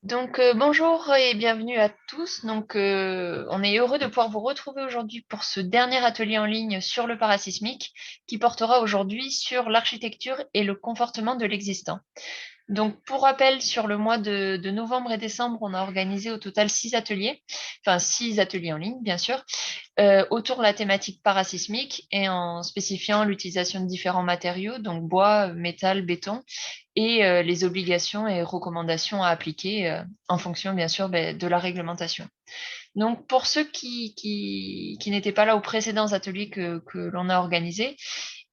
Bonjour et bienvenue à tous. On est heureux de pouvoir vous retrouver aujourd'hui pour ce dernier atelier en ligne sur le parasismique qui portera aujourd'hui sur l'architecture et le confortement de l'existant. Donc, pour rappel, sur le mois de novembre et décembre, on a organisé au total 6 ateliers, enfin 6 ateliers en ligne, bien sûr, autour de la thématique parasismique et en spécifiant l'utilisation de différents matériaux, donc bois, métal, béton, et les obligations et recommandations à appliquer en fonction, bien sûr, de la réglementation. Donc, pour ceux qui n'étaient pas là aux précédents ateliers que l'on a organisés,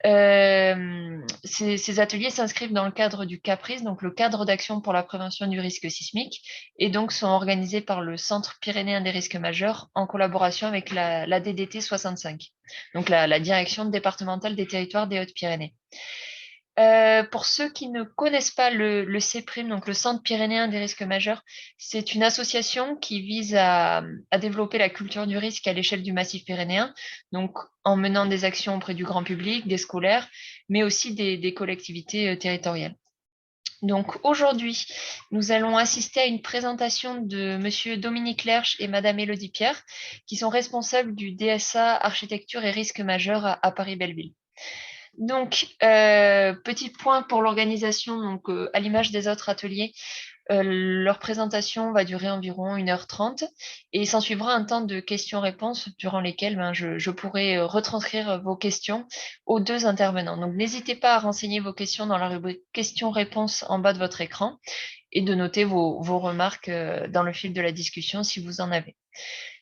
ces ateliers s'inscrivent dans le cadre du CAPRIS, donc le cadre d'action pour la prévention du risque sismique, et donc sont organisés par le Centre pyrénéen des risques majeurs en collaboration avec la DDT 65, donc la Direction départementale des territoires des Hautes-Pyrénées. Pour ceux qui ne connaissent pas le CPRIM, donc le Centre pyrénéen des risques majeurs, c'est une association qui vise à développer la culture du risque à l'échelle du massif pyrénéen, donc en menant des actions auprès du grand public, des scolaires, mais aussi des collectivités territoriales. Donc aujourd'hui, nous allons assister à une présentation de Monsieur Dominique Lerche et Madame Élodie Pierre, qui sont responsables du DSA Architecture et risques majeurs à Paris-Belleville. Donc, petit point pour l'organisation, à l'image des autres ateliers, leur présentation va durer environ 1h30 et s'en suivra un temps de questions-réponses durant lesquelles je pourrai retranscrire vos questions aux deux intervenants. Donc, n'hésitez pas à renseigner vos questions dans la rubrique questions-réponses en bas de votre écran et de noter vos remarques dans le fil de la discussion si vous en avez.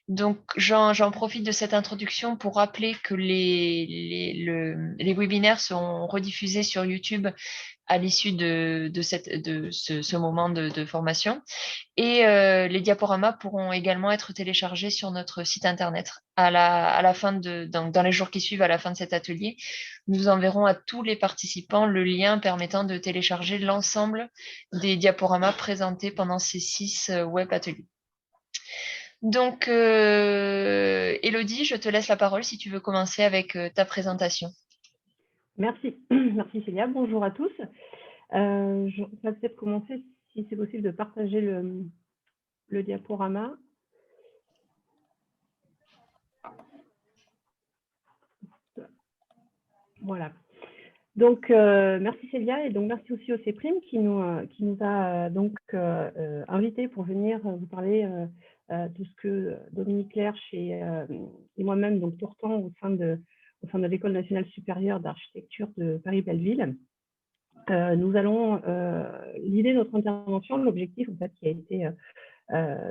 Donc, j'en profite de cette introduction pour rappeler que les webinaires seront rediffusés sur YouTube à l'issue de ce moment de formation. Et les diaporamas pourront également être téléchargés sur notre site internet à la fin dans les jours qui suivent, à la fin de cet atelier. Nous enverrons à tous les participants le lien permettant de télécharger l'ensemble des diaporamas présentés pendant ces 6 web ateliers. Donc, Élodie, je te laisse la parole si tu veux commencer avec ta présentation. Merci. Merci Célia. Bonjour à tous. Je vais peut-être commencer, si c'est possible, de partager le diaporama. Voilà. Donc, merci Célia et donc merci aussi au CPRIM qui nous a invités pour venir vous parler de ce que Dominique Lerche et moi-même donc portons au sein de l'École nationale supérieure d'architecture de Paris-Belleville. Nous allons, l'idée de notre intervention, l'objectif en fait qui a été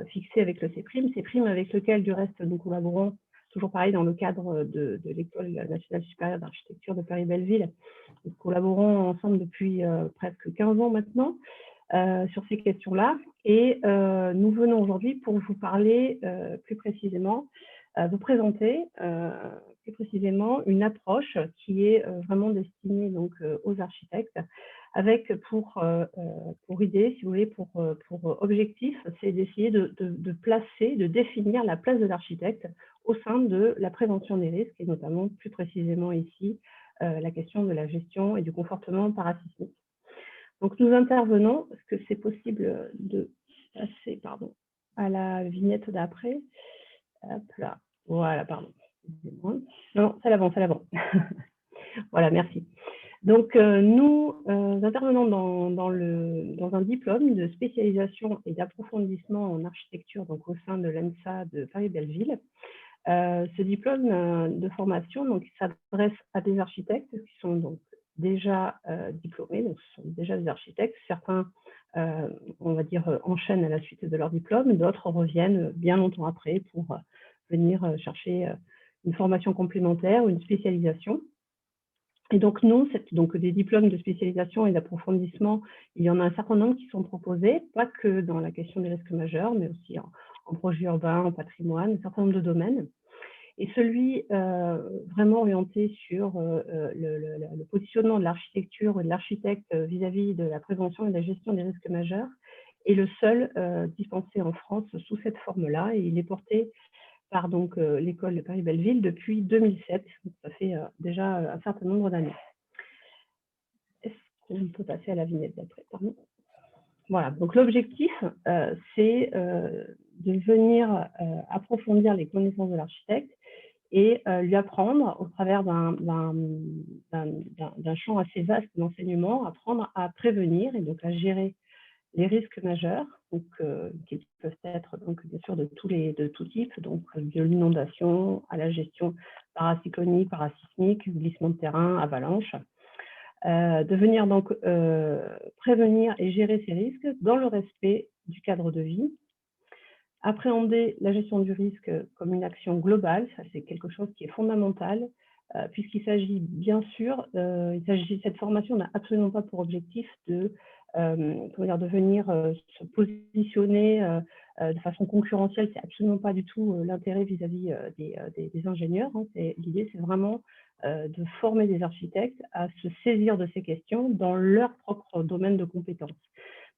fixé avec le CPRIM avec lequel du reste nous collaborons toujours pareil dans le cadre de l'École nationale supérieure d'architecture de Paris-Belleville. Nous collaborons ensemble depuis presque 15 ans maintenant sur ces questions-là et nous venons aujourd'hui pour vous parler plus précisément, vous présenter plus précisément une approche qui est vraiment destinée donc, aux architectes avec pour idée, si vous voulez, pour objectif, c'est d'essayer de placer, de définir la place de l'architecte au sein de la prévention des risques, et notamment plus précisément ici, la question de la gestion et du confortement parasismique. Donc nous intervenons, est-ce que c'est possible de passer pardon, à la vignette d'après? Hop là, voilà, pardon. Non, ça l'avance, ça l'avance. Voilà, merci. Donc, nous intervenons dans un diplôme de spécialisation et d'approfondissement en architecture donc, au sein de l'ENSA de Paris-Belleville. Ce diplôme de formation donc, s'adresse à des architectes qui sont donc déjà diplômés, donc ce sont déjà des architectes. Certains, on va dire, enchaînent à la suite de leur diplôme, d'autres reviennent bien longtemps après pour venir chercher une formation complémentaire ou une spécialisation. Et donc, nous, donc des diplômes de spécialisation et d'approfondissement, il y en a un certain nombre qui sont proposés, pas que dans la question des risques majeurs, mais aussi en projet urbain, en patrimoine, un certain nombre de domaines. Et celui vraiment orienté sur le positionnement de l'architecture et de l'architecte vis-à-vis de la prévention et de la gestion des risques majeurs est le seul dispensé en France sous cette forme-là, et il est porté par l'école de Paris-Belleville depuis 2007. Donc, ça fait déjà un certain nombre d'années. Est-ce qu'on peut passer à la vignette d'après? Pardon. voilà, donc l'objectif, c'est de venir approfondir les connaissances de l'architecte et lui apprendre, au travers d'un champ assez vaste d'enseignement, apprendre à prévenir et donc à gérer les risques majeurs, donc, qui peuvent être donc, bien sûr de tout type, donc de l'inondation à la gestion paracyclonique, parasismique, glissement de terrain, avalanche. De venir donc prévenir et gérer ces risques dans le respect du cadre de vie. Appréhender la gestion du risque comme une action globale, ça c'est quelque chose qui est fondamental, puisqu'il s'agit bien sûr, cette formation n'a absolument pas pour objectif de venir se positionner de façon concurrentielle, c'est absolument pas du tout l'intérêt vis-à-vis des ingénieurs. Hein. L'idée, c'est vraiment de former des architectes à se saisir de ces questions dans leur propre domaine de compétences.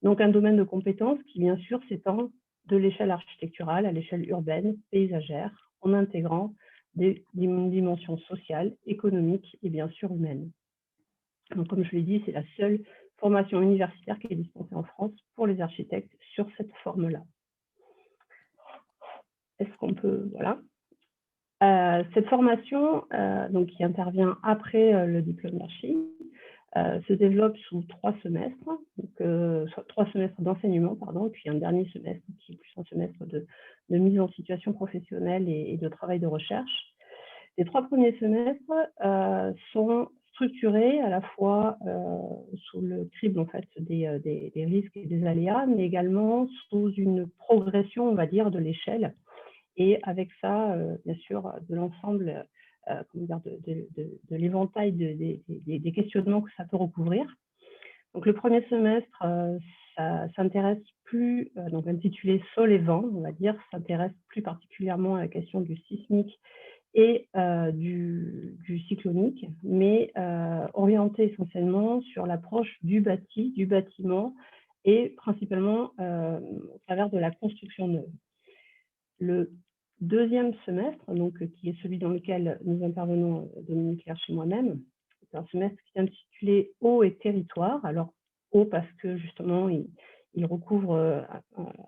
Donc un domaine de compétences qui, bien sûr, s'étend de l'échelle architecturale à l'échelle urbaine, paysagère, en intégrant des dimensions sociales, économiques et bien sûr humaines. Donc, comme je l'ai dit, c'est la seule formation universitaire qui est dispensée en France pour les architectes sur cette forme-là. Est-ce qu'on peut... Voilà. Cette formation, donc, qui intervient après le diplôme d'archi, se développe sous 3 semestres, donc 3 semestres d'enseignement, pardon, et puis un dernier semestre qui est plus un semestre de mise en situation professionnelle et de travail de recherche. Les 3 premiers semestres sont structurés à la fois sous le crible en fait, des risques et des aléas, mais également sous une progression, on va dire, de l'échelle, et avec ça, bien sûr, de l'ensemble de l'éventail des questionnements que ça peut recouvrir. Donc, le premier semestre, ça s'intéresse plus, donc intitulé Sol et vent, on va dire, s'intéresse plus particulièrement à la question du sismique et du cyclonique, mais orienté essentiellement sur l'approche du bâtiment, et principalement au travers de la construction neuve. Le deuxième semestre, donc, qui est celui dans lequel nous intervenons, Dominique Lerche et moi-même, c'est un semestre qui est intitulé Eau et territoire. Alors, eau parce que justement, il recouvre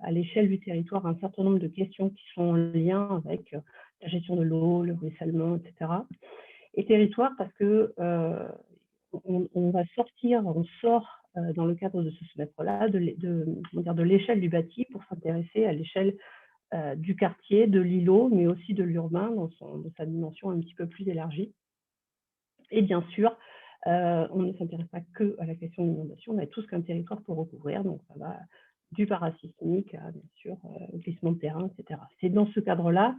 à l'échelle du territoire un certain nombre de questions qui sont en lien avec la gestion de l'eau, le ruissellement, etc. Et territoire parce que on sort dans le cadre de ce semestre-là de l'échelle du bâti pour s'intéresser à l'échelle du quartier, de l'îlot, mais aussi de l'urbain dans sa dimension un petit peu plus élargie. Et bien sûr, on ne s'intéresse pas que à la question de l'inondation, on a tout ce qu'un territoire peut recouvrir, donc ça va du parasismique à, bien sûr, glissement de terrain, etc. C'est dans ce cadre-là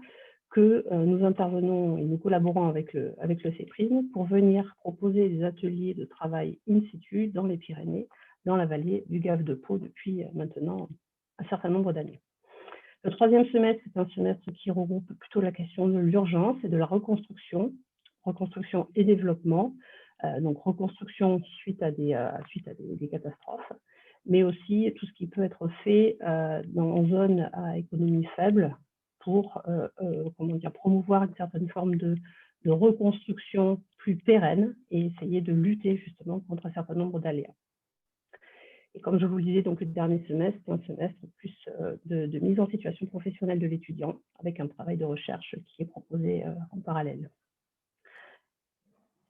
que nous intervenons et nous collaborons avec le CEPRIM pour venir proposer des ateliers de travail in situ dans les Pyrénées, dans la vallée du Gave de Pau depuis maintenant un certain nombre d'années. Le troisième semestre, c'est un semestre qui regroupe plutôt la question de l'urgence et de la reconstruction et développement, donc reconstruction suite à des catastrophes, mais aussi tout ce qui peut être fait en zone à économie faible pour promouvoir une certaine forme de reconstruction plus pérenne et essayer de lutter justement contre un certain nombre d'aléas. Et comme je vous le disais, donc le dernier semestre, c'est un semestre plus de mise en situation professionnelle de l'étudiant, avec un travail de recherche qui est proposé en parallèle.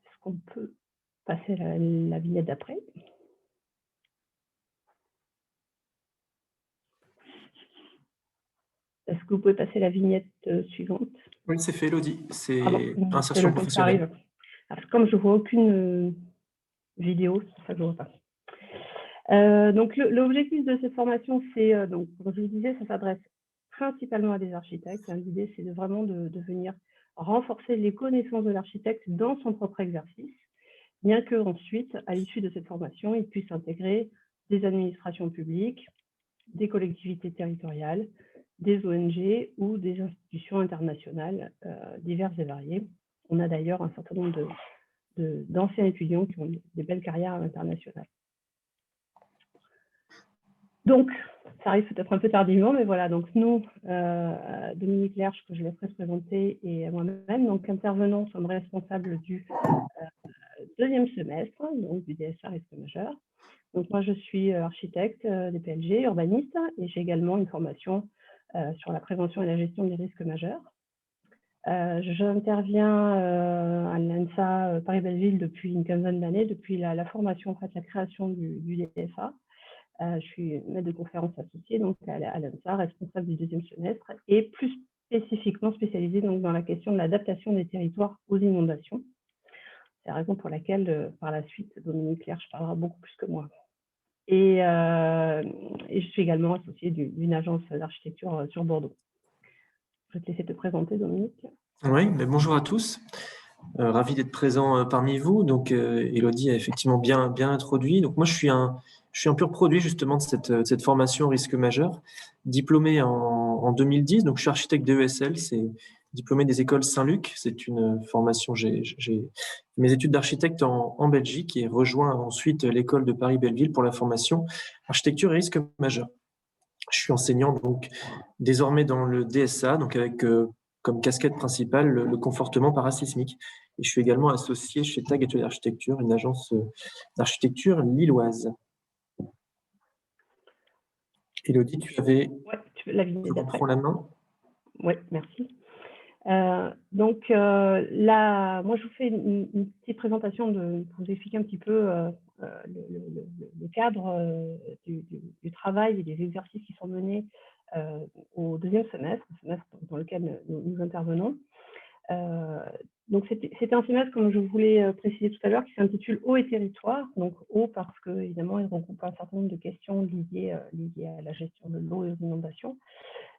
Est-ce qu'on peut passer à la vignette d'après? Est-ce que vous pouvez passer la vignette suivante? Oui, c'est fait, Elodie. C'est insertion professionnelle. Alors, comme je ne vois aucune vidéo, c'est pour ça que je ne vois pas. Donc, l'objectif de cette formation, c'est, donc, comme je vous disais, ça s'adresse principalement à des architectes. L'idée, c'est vraiment de venir renforcer les connaissances de l'architecte dans son propre exercice, bien qu'ensuite, à l'issue de cette formation, il puisse intégrer des administrations publiques, des collectivités territoriales, des ONG ou des institutions internationales diverses et variées. On a d'ailleurs un certain nombre d'anciens étudiants qui ont des belles carrières à l'international. Donc, ça arrive peut-être un peu tardivement, mais voilà, donc nous, Dominique Lerche, que je laisserai se présenter, et moi-même, donc intervenants, sommes responsables deuxième semestre, donc du DSA risque majeur. Donc moi, je suis architecte des PLG, urbaniste, et j'ai également une formation sur la prévention et la gestion des risques majeurs. J'interviens à l'ANSA Paris-Belleville depuis une quinzaine d'années, depuis la formation, en fait, la création du DSA. Je suis maître de conférence associée donc à l'ANSA, responsable du deuxième semestre, et plus spécifiquement spécialisée donc, dans la question de l'adaptation des territoires aux inondations. C'est la raison pour laquelle, par la suite, Dominique Clerche parlera beaucoup plus que moi. Et je suis également associée d'une agence d'architecture sur Bordeaux. Je vais te laisser te présenter, Dominique. Oui, mais bonjour à tous. Ravi d'être présent parmi vous. Donc, Élodie a effectivement bien introduit. Donc, moi, je suis un pur produit justement de cette formation risque majeur, diplômé en 2010. Donc, je suis architecte d'ESL, c'est diplômé des écoles Saint-Luc. C'est une formation, j'ai mes études d'architecte en Belgique et rejoint ensuite l'école de Paris-Belleville pour la formation architecture et risque majeur. Je suis enseignant donc désormais dans le DSA, donc avec comme casquette principale le confortement parasismique. Et je suis également associé chez TAG Atelier d'Architecture, une agence d'architecture lilloise. Élodie, tu avais... Ouais, tu veux la vignette d'après. Reprends la main. Oui, merci. Donc là, moi je vous fais une petite présentation pour vous expliquer un petit peu le cadre du travail et des exercices qui sont menés au deuxième semestre, dans lequel nous intervenons. Donc c'était un semestre, comme je voulais préciser tout à l'heure, qui s'intitule Eau et territoire. Donc eau parce que évidemment il regroupe un certain nombre de questions liées à la gestion de l'eau et aux inondations,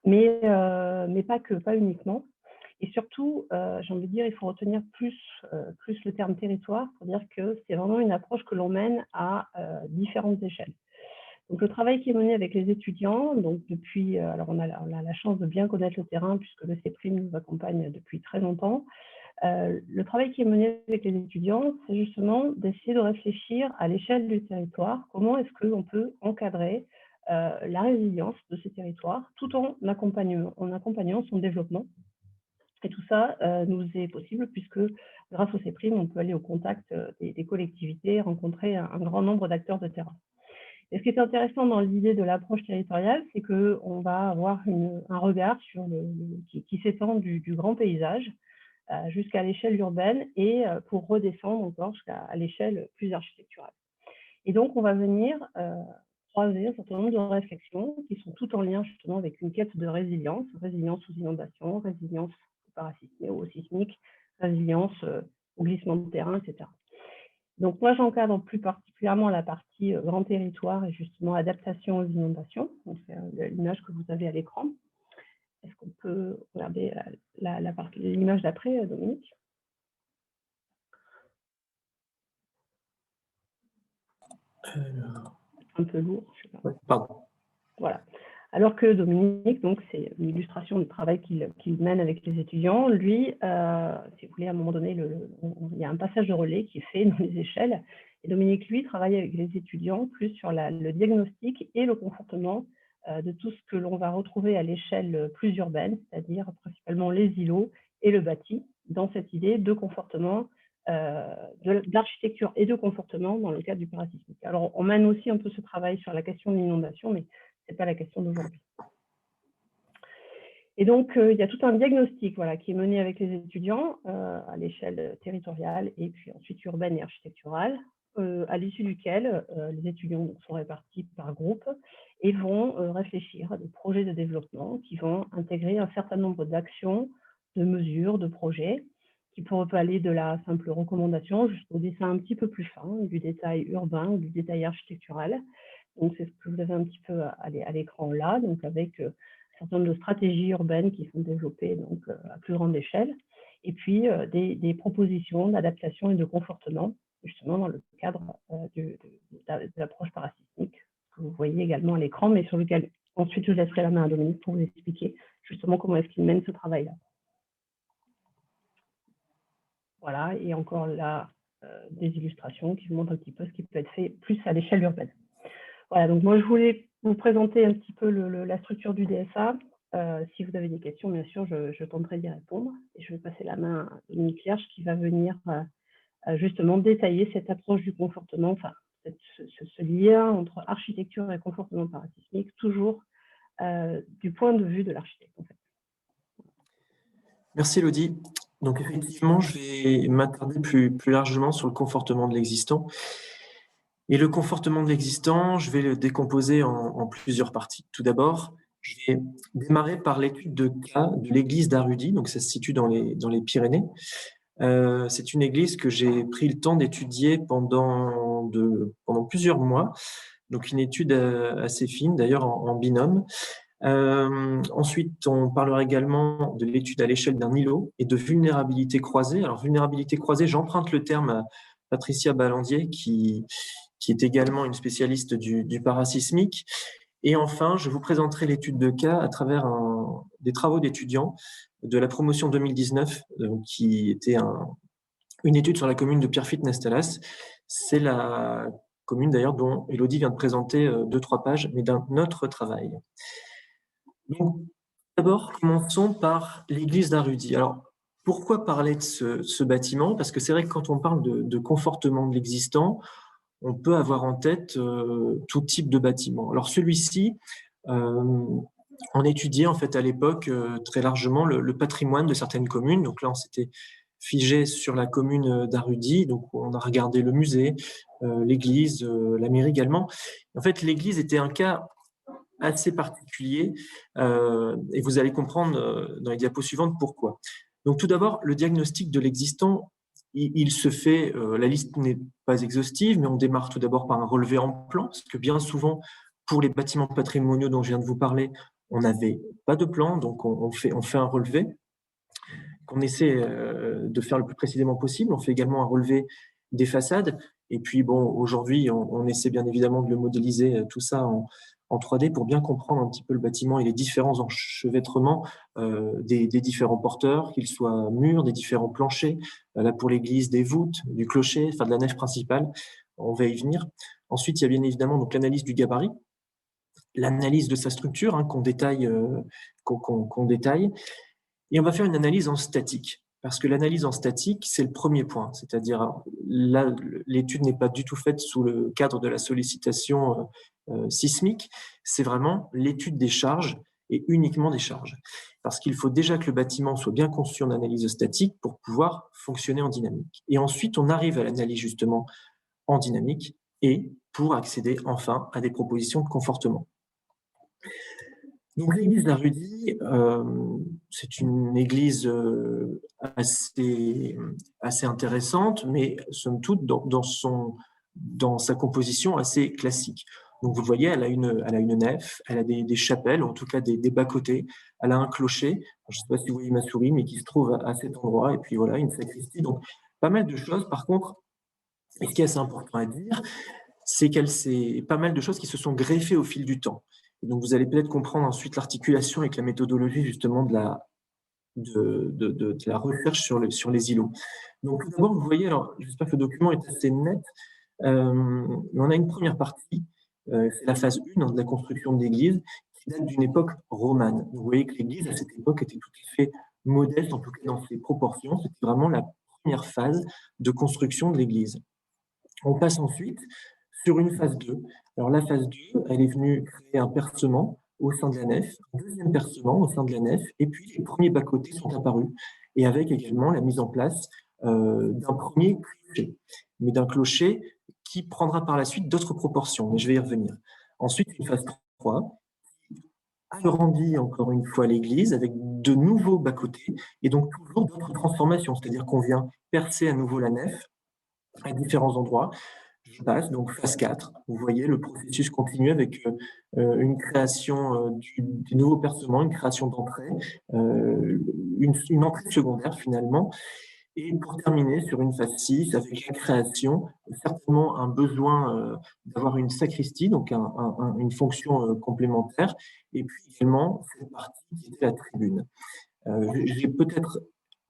mais pas uniquement. Et surtout, j'ai envie de dire, il faut retenir plus le terme territoire pour dire que c'est vraiment une approche que l'on mène à différentes échelles. Donc, le travail qui est mené avec les étudiants, donc depuis, alors on a la chance de bien connaître le terrain puisque le CPRIM nous accompagne depuis très longtemps. Le travail qui est mené avec les étudiants, c'est justement d'essayer de réfléchir à l'échelle du territoire, comment est-ce qu'on peut encadrer la résilience de ces territoires tout en accompagnant son développement. Et tout ça nous est possible puisque grâce au CPRIM, on peut aller au contact des collectivités, rencontrer un grand nombre d'acteurs de terrain. Et ce qui est intéressant dans l'idée de l'approche territoriale, c'est qu'on va avoir un regard sur qui s'étend du grand paysage jusqu'à l'échelle urbaine et pour redescendre encore jusqu'à l'échelle plus architecturale. Et donc, on va venir croiser un certain nombre de réflexions qui sont toutes en lien justement avec une quête de résilience aux inondations, résilience au sismique, résilience au glissement de terrain, etc. Donc moi, j'encadre plus particulièrement la partie grand territoire et justement adaptation aux inondations. C'est l'image que vous avez à l'écran. Est-ce qu'on peut regarder l'image d'après, Dominique? Un peu lourd, je sais pas. Ouais, pardon. Voilà. Alors que Dominique, donc c'est une illustration du travail qu'il mène avec les étudiants. Lui, si vous voulez, à un moment donné, il y a un passage de relais qui est fait dans les échelles. Et Dominique, lui, travaille avec les étudiants plus sur le diagnostic et le confortement de tout ce que l'on va retrouver à l'échelle plus urbaine, c'est-à-dire principalement les îlots et le bâti, dans cette idée de confortement, d'architecture et de confortement dans le cadre du parasismique. Alors, on mène aussi un peu ce travail sur la question de l'inondation, mais ce n'est pas la question d'aujourd'hui. Et donc, il y a tout un diagnostic qui est mené avec les étudiants à l'échelle territoriale et puis ensuite urbaine et architecturale, à l'issue duquel les étudiants sont répartis par groupe et vont réfléchir à des projets de développement qui vont intégrer un certain nombre d'actions, de mesures, de projets, qui peuvent aller de la simple recommandation jusqu'au dessin un petit peu plus fin, du détail urbain ou du détail architectural. Donc, c'est ce que vous avez un petit peu à l'écran là, donc avec un certain nombre de stratégies urbaines qui sont développées donc, à plus grande échelle, et puis des propositions d'adaptation et de confortement, justement dans le cadre de l'approche parasismique, que vous voyez également à l'écran, mais sur lequel ensuite je laisserai la main à Dominique pour vous expliquer justement comment est-ce qu'il mène ce travail-là. Voilà, et encore là, des illustrations qui vous montrent un petit peu ce qui peut être fait plus à l'échelle urbaine. Voilà, donc moi je voulais vous présenter un petit peu la structure du DSA. Si vous avez des questions, bien sûr, je tenterai d'y répondre. Et je vais passer la main à Dominique Clerche qui va venir justement détailler cette approche du confortement, enfin, ce lien entre architecture et confortement parasismique, toujours du point de vue de l'architecte, en fait. Merci Elodie. Donc effectivement, je vais m'attarder plus largement sur le confortement de l'existant. Et le confortement de l'existant, je vais le décomposer en plusieurs parties. Tout d'abord, je vais démarrer par l'étude de cas de l'église d'Arudi, donc ça se situe dans les Pyrénées. C'est une église que j'ai pris le temps d'étudier pendant plusieurs mois, donc une étude assez fine, d'ailleurs en binôme. Ensuite, on parlera également de l'étude à l'échelle d'un îlot et de vulnérabilité croisée. Alors, vulnérabilité croisée, j'emprunte le terme à Patricia Ballandier, qui est également une spécialiste du parasismique. Et enfin, je vous présenterai l'étude de cas à travers des travaux d'étudiants de la promotion 2019, qui était une étude sur la commune de Pierrefitte-Nestalas. C'est la commune d'ailleurs dont Elodie vient de présenter 2-3 pages, mais d'un autre travail. Donc, d'abord, commençons par l'église d'Arudi. Alors, pourquoi parler de ce bâtiment? Parce que c'est vrai que quand on parle de confortement de l'existant, on peut avoir en tête tout type de bâtiment. Alors, celui-ci, on étudiait en fait à l'époque très largement le patrimoine de certaines communes. Donc là, on s'était figé sur la commune d'Arudi. Donc, on a regardé le musée, l'église, la mairie également. En fait, l'église était un cas assez particulier et vous allez comprendre dans les diapos suivantes pourquoi. Donc tout d'abord, le diagnostic de l'existant, il se fait, la liste n'est pas exhaustive, mais on démarre tout d'abord par un relevé en plan, parce que bien souvent, pour les bâtiments patrimoniaux dont je viens de vous parler, on n'avait pas de plan, donc on fait un relevé qu'on essaie de faire le plus précisément possible. On fait également un relevé des façades. Et puis, bon, aujourd'hui, on essaie bien évidemment de le modéliser tout ça en 3D pour bien comprendre un petit peu le bâtiment et les différents enchevêtrements des différents porteurs, qu'ils soient murs, des différents planchers, là pour l'église, des voûtes, du clocher, enfin de la nef principale. On va y venir. Ensuite, il y a bien évidemment donc l'analyse du gabarit, l'analyse de sa structure qu'on détaille, qu'on détaille. Et on va faire une analyse en statique, parce que l'analyse en statique, c'est le premier point. C'est-à-dire, là, l'étude n'est pas du tout faite sous le cadre de la sollicitation sismique, c'est vraiment l'étude des charges et uniquement des charges. Parce qu'il faut déjà que le bâtiment soit bien conçu en analyse statique pour pouvoir fonctionner en dynamique. Et ensuite, on arrive à l'analyse justement en dynamique et pour accéder enfin à des propositions de confortement. Donc l'église d'Arudi, c'est une église assez intéressante, mais somme toute dans sa composition assez classique. Donc vous le voyez, elle a une nef, elle a des chapelles, en tout cas des bas-côtés, elle a un clocher, je ne sais pas si vous voyez ma souris, mais qui se trouve à cet endroit, et puis voilà, une sacristie. Donc pas mal de choses. Par contre, et ce qui est assez important à dire, c'est pas mal de choses qui se sont greffées au fil du temps. Et donc, vous allez peut-être comprendre ensuite l'articulation avec la méthodologie justement de la recherche sur les îlots. Donc, tout d'abord, vous voyez, alors j'espère que le document est assez net, mais on a une première partie, c'est la phase 1 de la construction de l'église, qui date d'une époque romane. Vous voyez que l'église, à cette époque, était tout à fait modeste, en tout cas dans ses proportions. C'était vraiment la première phase de construction de l'église. On passe ensuite sur une phase 2. Alors la phase 2, elle est venue créer un percement au sein de la nef, un deuxième percement au sein de la nef, et puis les premiers bas-côtés sont apparus, et avec également la mise en place d'un premier clocher, mais d'un clocher qui prendra par la suite d'autres proportions, mais je vais y revenir. Ensuite, une phase 3, agrandit encore une fois l'église avec de nouveaux bas-côtés, et donc toujours d'autres transformations, c'est-à-dire qu'on vient percer à nouveau la nef à différents endroits. Je passe, donc phase 4, vous voyez le processus continue avec une création du nouveau percement, une création d'entrée, une entrée secondaire finalement, et pour terminer sur une phase 6 avec la création, certainement un besoin d'avoir une sacristie, donc une fonction complémentaire, et puis également cette partie qui était la tribune. J'ai peut-être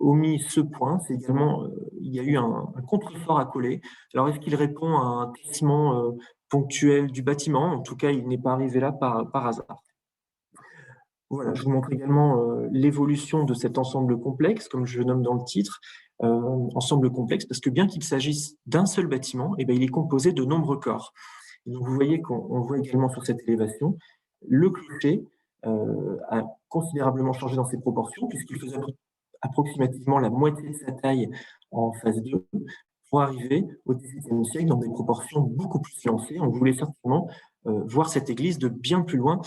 omis ce point, c'est également, il y a eu un contrefort à coller. Alors, est-ce qu'il répond à un tassement ponctuel du bâtiment? En tout cas, il n'est pas arrivé là par hasard. Voilà, je vous montre également l'évolution de cet ensemble complexe, comme je le nomme dans le titre, ensemble complexe, parce que bien qu'il s'agisse d'un seul bâtiment, il est composé de nombreux corps. Et donc vous voyez qu'on voit également sur cette élévation, le clocher a considérablement changé dans ses proportions, puisqu'il faisait approximativement la moitié de sa taille en phase 2, pour arriver au XVIIIe siècle dans des proportions beaucoup plus lancées. On voulait certainement voir cette église de bien plus loin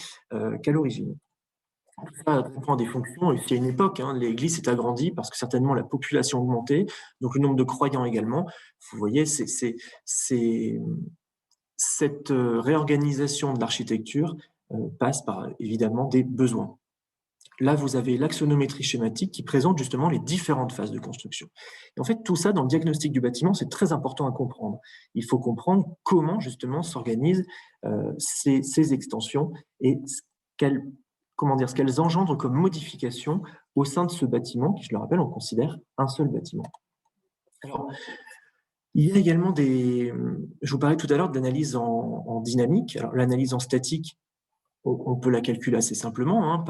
qu'à l'origine. Tout ça répond à des fonctions, et c'est une époque, l'église s'est agrandie parce que certainement la population augmentait, donc le nombre de croyants également. Vous voyez, cette réorganisation de l'architecture passe par évidemment des besoins. Là, vous avez l'axonométrie schématique qui présente justement les différentes phases de construction. Et en fait, tout ça, dans le diagnostic du bâtiment, c'est très important à comprendre. Il faut comprendre comment justement s'organisent ces extensions et ce qu'elles engendrent comme modification au sein de ce bâtiment, qui, je le rappelle, on considère un seul bâtiment. Alors, il y a également je vous parlais tout à l'heure d'analyse en dynamique. Alors, l'analyse en statique, on peut la calculer assez simplement.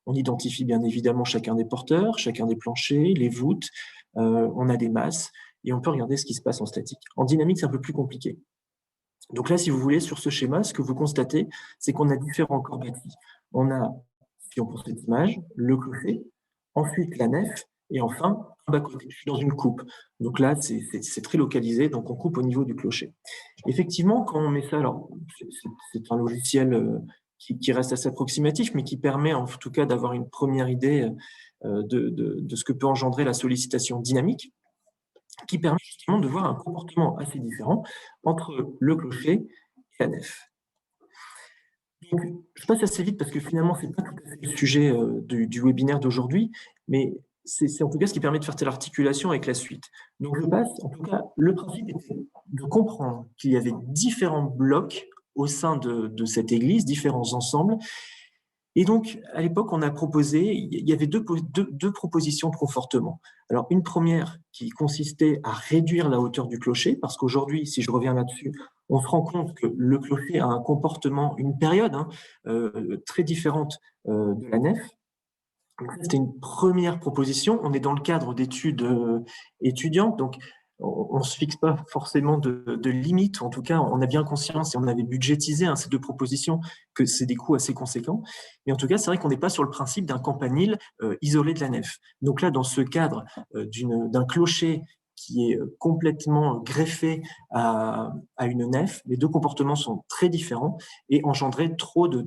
On identifie bien évidemment chacun des porteurs, chacun des planchers, les voûtes, on a des masses, et on peut regarder ce qui se passe en statique. En dynamique, c'est un peu plus compliqué. Donc là, si vous voulez, sur ce schéma, ce que vous constatez, c'est qu'on a différents corps bâtis. On a, si on prend cette image, le clocher, ensuite la nef, et enfin, un bas-côté. Je suis dans une coupe. Donc là, c'est très localisé, donc on coupe au niveau du clocher. Effectivement, quand on met ça, alors c'est un logiciel qui reste assez approximatif, mais qui permet en tout cas d'avoir une première idée de ce que peut engendrer la sollicitation dynamique, qui permet justement de voir un comportement assez différent entre le clocher et la nef. Donc, je passe assez vite parce que finalement, ce n'est pas tout à fait le sujet du webinaire d'aujourd'hui, mais c'est en tout cas ce qui permet de faire l'articulation avec la suite. Donc, je passe, en tout cas, le principe était de comprendre qu'il y avait différents blocs au sein de cette église, différents ensembles. Et donc, à l'époque, on a proposé, il y avait deux propositions de confortement. Alors, une première qui consistait à réduire la hauteur du clocher, parce qu'aujourd'hui, si je reviens là-dessus, on se rend compte que le clocher a un comportement, une période très différente de la nef. C'était une première proposition. On est dans le cadre d'études étudiantes, donc on ne se fixe pas forcément de limites. En tout cas, on a bien conscience et on avait budgétisé ces deux propositions que c'est des coûts assez conséquents. Mais en tout cas, c'est vrai qu'on n'est pas sur le principe d'un campanile isolé de la nef. Donc là, dans ce cadre d'un clocher qui est complètement greffé à une nef, les deux comportements sont très différents et engendraient trop de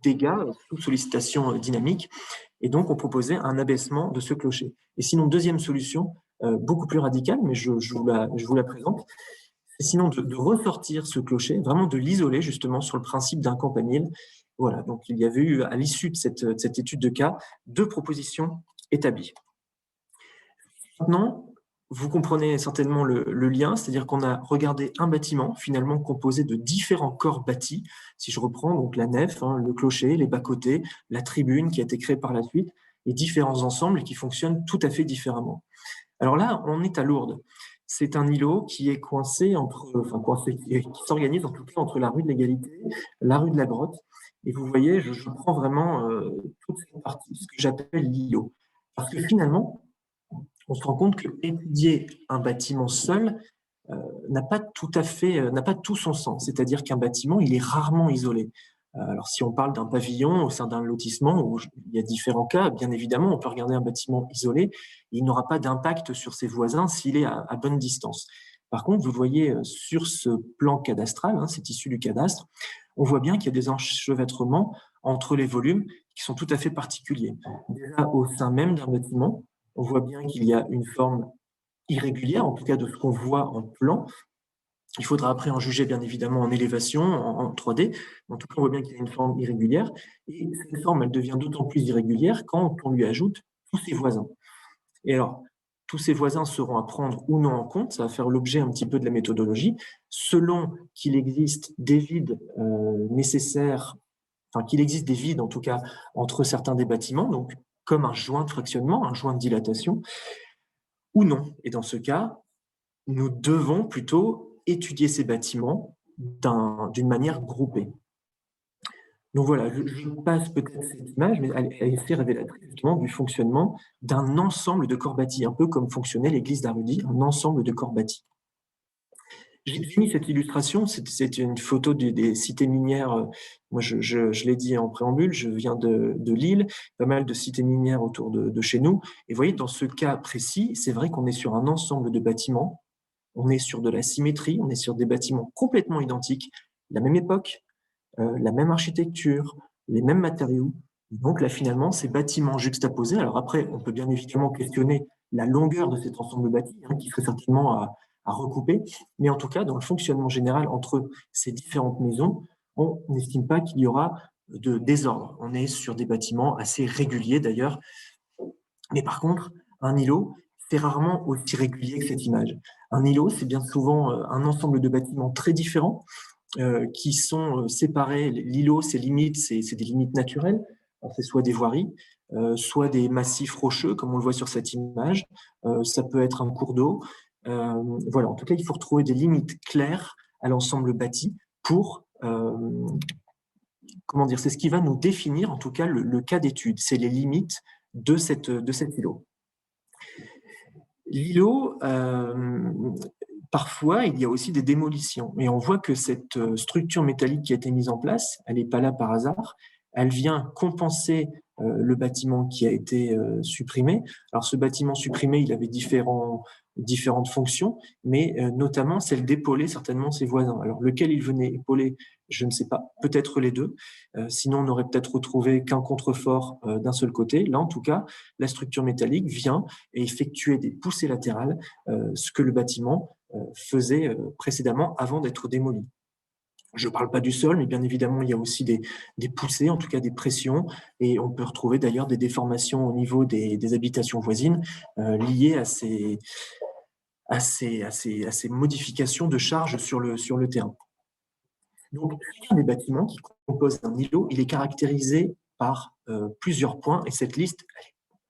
dégâts sous sollicitation dynamique. Et donc, on proposait un abaissement de ce clocher. Et sinon, deuxième solution, beaucoup plus radicale, mais je vous la présente, c'est sinon de ressortir ce clocher, vraiment de l'isoler justement sur le principe d'un campanile. Voilà, donc il y avait eu, à l'issue de cette étude de cas, deux propositions établies. Maintenant, vous comprenez certainement le lien, c'est-à-dire qu'on a regardé un bâtiment finalement composé de différents corps bâtis. Si je reprends donc la nef, le clocher, les bas-côtés, la tribune qui a été créée par la suite, et différents ensembles qui fonctionnent tout à fait différemment. Alors là, on est à Lourdes. C'est un îlot qui est coincé qui s'organise en tout cas entre la rue de l'Égalité, la rue de la Grotte. Et vous voyez, je prends vraiment toute cette partie, ce que j'appelle l'îlot. Parce que finalement, on se rend compte que étudier un bâtiment seul n'a pas tout son sens. C'est-à-dire qu'un bâtiment, il est rarement isolé. Alors, si on parle d'un pavillon au sein d'un lotissement où il y a différents cas, bien évidemment, on peut regarder un bâtiment isolé, et il n'aura pas d'impact sur ses voisins s'il est à bonne distance. Par contre, vous voyez sur ce plan cadastral, c'est issu du cadastre, on voit bien qu'il y a des enchevêtrements entre les volumes qui sont tout à fait particuliers. Déjà, au sein même d'un bâtiment, on voit bien qu'il y a une forme irrégulière, en tout cas de ce qu'on voit en plan. Il faudra après en juger bien évidemment en élévation, en 3D. En tout cas, on voit bien qu'il y a une forme irrégulière. Et cette forme, elle devient d'autant plus irrégulière quand on lui ajoute tous ses voisins. Et alors, tous ces voisins seront à prendre ou non en compte. Ça va faire l'objet un petit peu de la méthodologie. Selon qu'il existe des vides nécessaires, enfin qu'il existe des vides en tout cas entre certains des bâtiments, donc comme un joint de fractionnement, un joint de dilatation, ou non. Et dans ce cas, nous devons plutôt étudier ces bâtiments d'une manière groupée. Donc voilà, je passe peut-être cette image, mais elle est assez révélatrice justement du fonctionnement d'un ensemble de corps bâtis, un peu comme fonctionnait l'église d'Arudi, un ensemble de corps bâtis. J'ai mis cette illustration, c'est une photo des cités minières. Moi, je l'ai dit en préambule, je viens de Lille, pas mal de cités minières autour de chez nous. Et vous voyez, dans ce cas précis, c'est vrai qu'on est sur un ensemble de bâtiments, on est sur de la symétrie, on est sur des bâtiments complètement identiques, la même époque, la même architecture, les mêmes matériaux. Donc là, finalement, ces bâtiments juxtaposés. Alors après, on peut bien évidemment questionner la longueur de cet ensemble bâti, qui serait certainement à recouper. Mais en tout cas, dans le fonctionnement général entre ces différentes maisons, on n'estime pas qu'il y aura de désordre. On est sur des bâtiments assez réguliers d'ailleurs. Mais par contre, un îlot, c'est rarement aussi régulier que cette image. Un îlot, c'est bien souvent un ensemble de bâtiments très différents qui sont séparés. L'îlot, ses limites, c'est des limites naturelles. C'est soit des voiries, soit des massifs rocheux, comme on le voit sur cette image. Ça peut être un cours d'eau. Voilà, en tout cas, il faut retrouver des limites claires à l'ensemble bâti pour, comment dire, c'est ce qui va nous définir, en tout cas, le cas d'étude. C'est les limites de cet îlot. L'îlot, parfois, il y a aussi des démolitions. Et on voit que cette structure métallique qui a été mise en place, elle n'est pas là par hasard. Elle vient compenser le bâtiment qui a été supprimé. Alors, ce bâtiment supprimé, il avait différentes fonctions, mais notamment celle d'épauler certainement ses voisins. Alors, lequel il venait épauler, je ne sais pas. Peut-être les deux. Sinon, on aurait peut-être retrouvé qu'un contrefort d'un seul côté. Là, en tout cas, la structure métallique vient et effectuer des poussées latérales, ce que le bâtiment faisait précédemment avant d'être démoli. Je ne parle pas du sol, mais bien évidemment, il y a aussi des poussées, en tout cas des pressions, et on peut retrouver d'ailleurs des déformations au niveau des habitations voisines liées à ces modifications de charge sur le terrain. Donc, chacun des bâtiments qui composent un îlot, il est caractérisé par plusieurs points, et cette liste,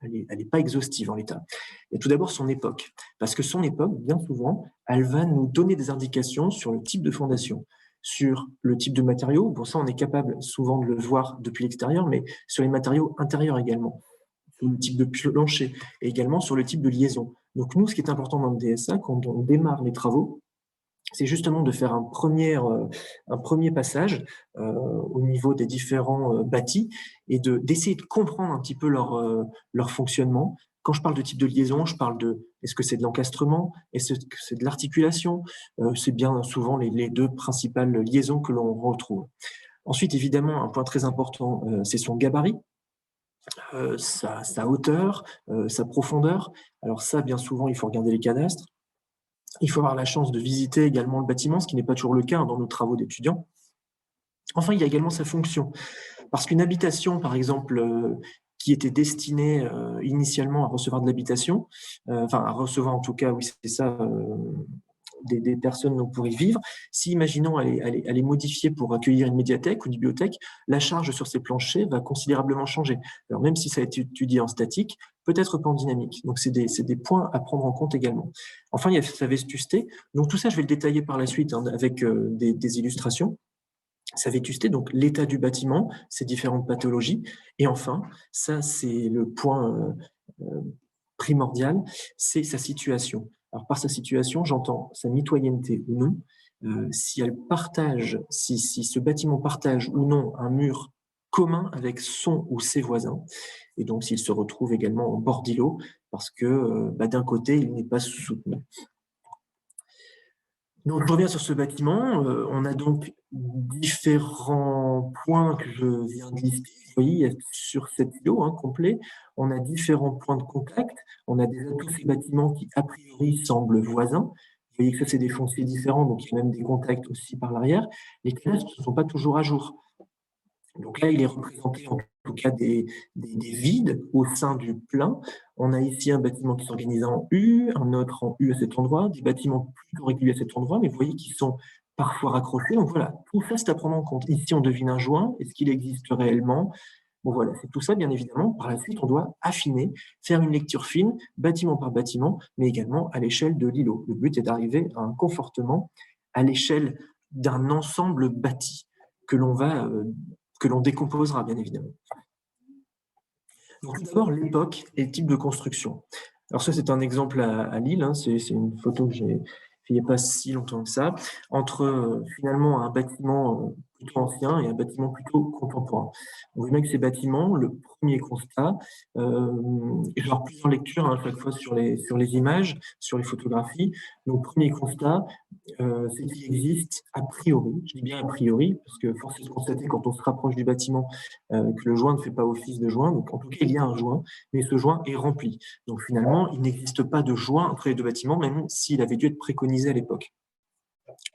elle n'est pas exhaustive en l'état. Il y a tout d'abord son époque, parce que son époque, bien souvent, elle va nous donner des indications sur le type de fondation, sur le type de matériaux. Pour ça, on est capable souvent de le voir depuis l'extérieur, mais sur les matériaux intérieurs également, sur le type de plancher et également sur le type de liaison. Donc nous, ce qui est important dans le DSA, quand on démarre les travaux, c'est justement de faire un premier passage au niveau des différents bâtis et d'essayer de comprendre un petit peu leur fonctionnement. Quand je parle de type de liaison, je parle est-ce que c'est de l'encastrement, est-ce que c'est de l'articulation, c'est bien souvent les deux principales liaisons que l'on retrouve. Ensuite, évidemment, un point très important, c'est son gabarit. Sa hauteur, sa profondeur. Alors ça, bien souvent, il faut regarder les cadastres. Il faut avoir la chance de visiter également le bâtiment, ce qui n'est pas toujours le cas dans nos travaux d'étudiants. Enfin, il y a également sa fonction. Parce qu'une habitation, par exemple, qui était destinée initialement à recevoir de l'habitation, à recevoir en tout cas, oui, c'est ça, des personnes pour y vivre. Si, imaginons, elle est modifiée pour accueillir une médiathèque ou une bibliothèque, la charge sur ces planchers va considérablement changer. Alors, même si ça a été étudié en statique, peut-être pas en dynamique. Donc, c'est des points à prendre en compte également. Enfin, il y a sa vétusté. Donc, tout ça, je vais le détailler par la suite avec des illustrations. Sa vétusté, donc l'état du bâtiment, ses différentes pathologies. Et enfin, ça, c'est le point primordial, c'est sa situation. Alors, par sa situation, j'entends sa mitoyenneté ou non, si ce bâtiment partage ou non un mur commun avec son ou ses voisins, et donc s'il se retrouve également en bord d'îlot, parce que d'un côté, il n'est pas soutenu. Donc, je reviens sur ce bâtiment. On a donc différents points que je viens de lister. Vous voyez, sur cet îlot complet, on a différents points de contact. On a déjà tous ces bâtiments qui, a priori, semblent voisins. Vous voyez que ça, c'est des fonciers différents, donc il y a même des contacts aussi par l'arrière. Les classes ne sont pas toujours à jour. Donc là, il est représenté en tout cas des vides au sein du plein. On a ici un bâtiment qui s'organise en U, un autre en U à cet endroit, des bâtiments plutôt réguliers à cet endroit, mais vous voyez qu'ils sont parfois raccrochés. Donc voilà, tout ça, c'est à prendre en compte. Ici, on devine un joint. Est-ce qu'il existe réellement? Bon voilà, c'est tout ça, bien évidemment. Par la suite, on doit affiner, faire une lecture fine, bâtiment par bâtiment, mais également à l'échelle de l'îlot. Le but est d'arriver à un confortement à l'échelle d'un ensemble bâti que que l'on décomposera, bien évidemment. Donc, tout d'abord, l'époque et le type de construction. Alors ça, c'est un exemple à Lille, hein, c'est une photo que j'ai fait il n'y a pas si longtemps que ça, entre finalement un bâtiment plutôt ancien et un bâtiment plutôt contemporain. On voit bien que ces bâtiments, le premier constat, je vais avoir plusieurs lectures à chaque fois sur les images, sur les photographies. Donc, premier constat, c'est qu'il existe a priori, je dis bien a priori, parce que force est de constater quand on se rapproche du bâtiment que le joint ne fait pas office de joint. Donc, en tout cas, il y a un joint, mais ce joint est rempli. Donc, finalement, il n'existe pas de joint entre les deux bâtiments, même s'il avait dû être préconisé à l'époque.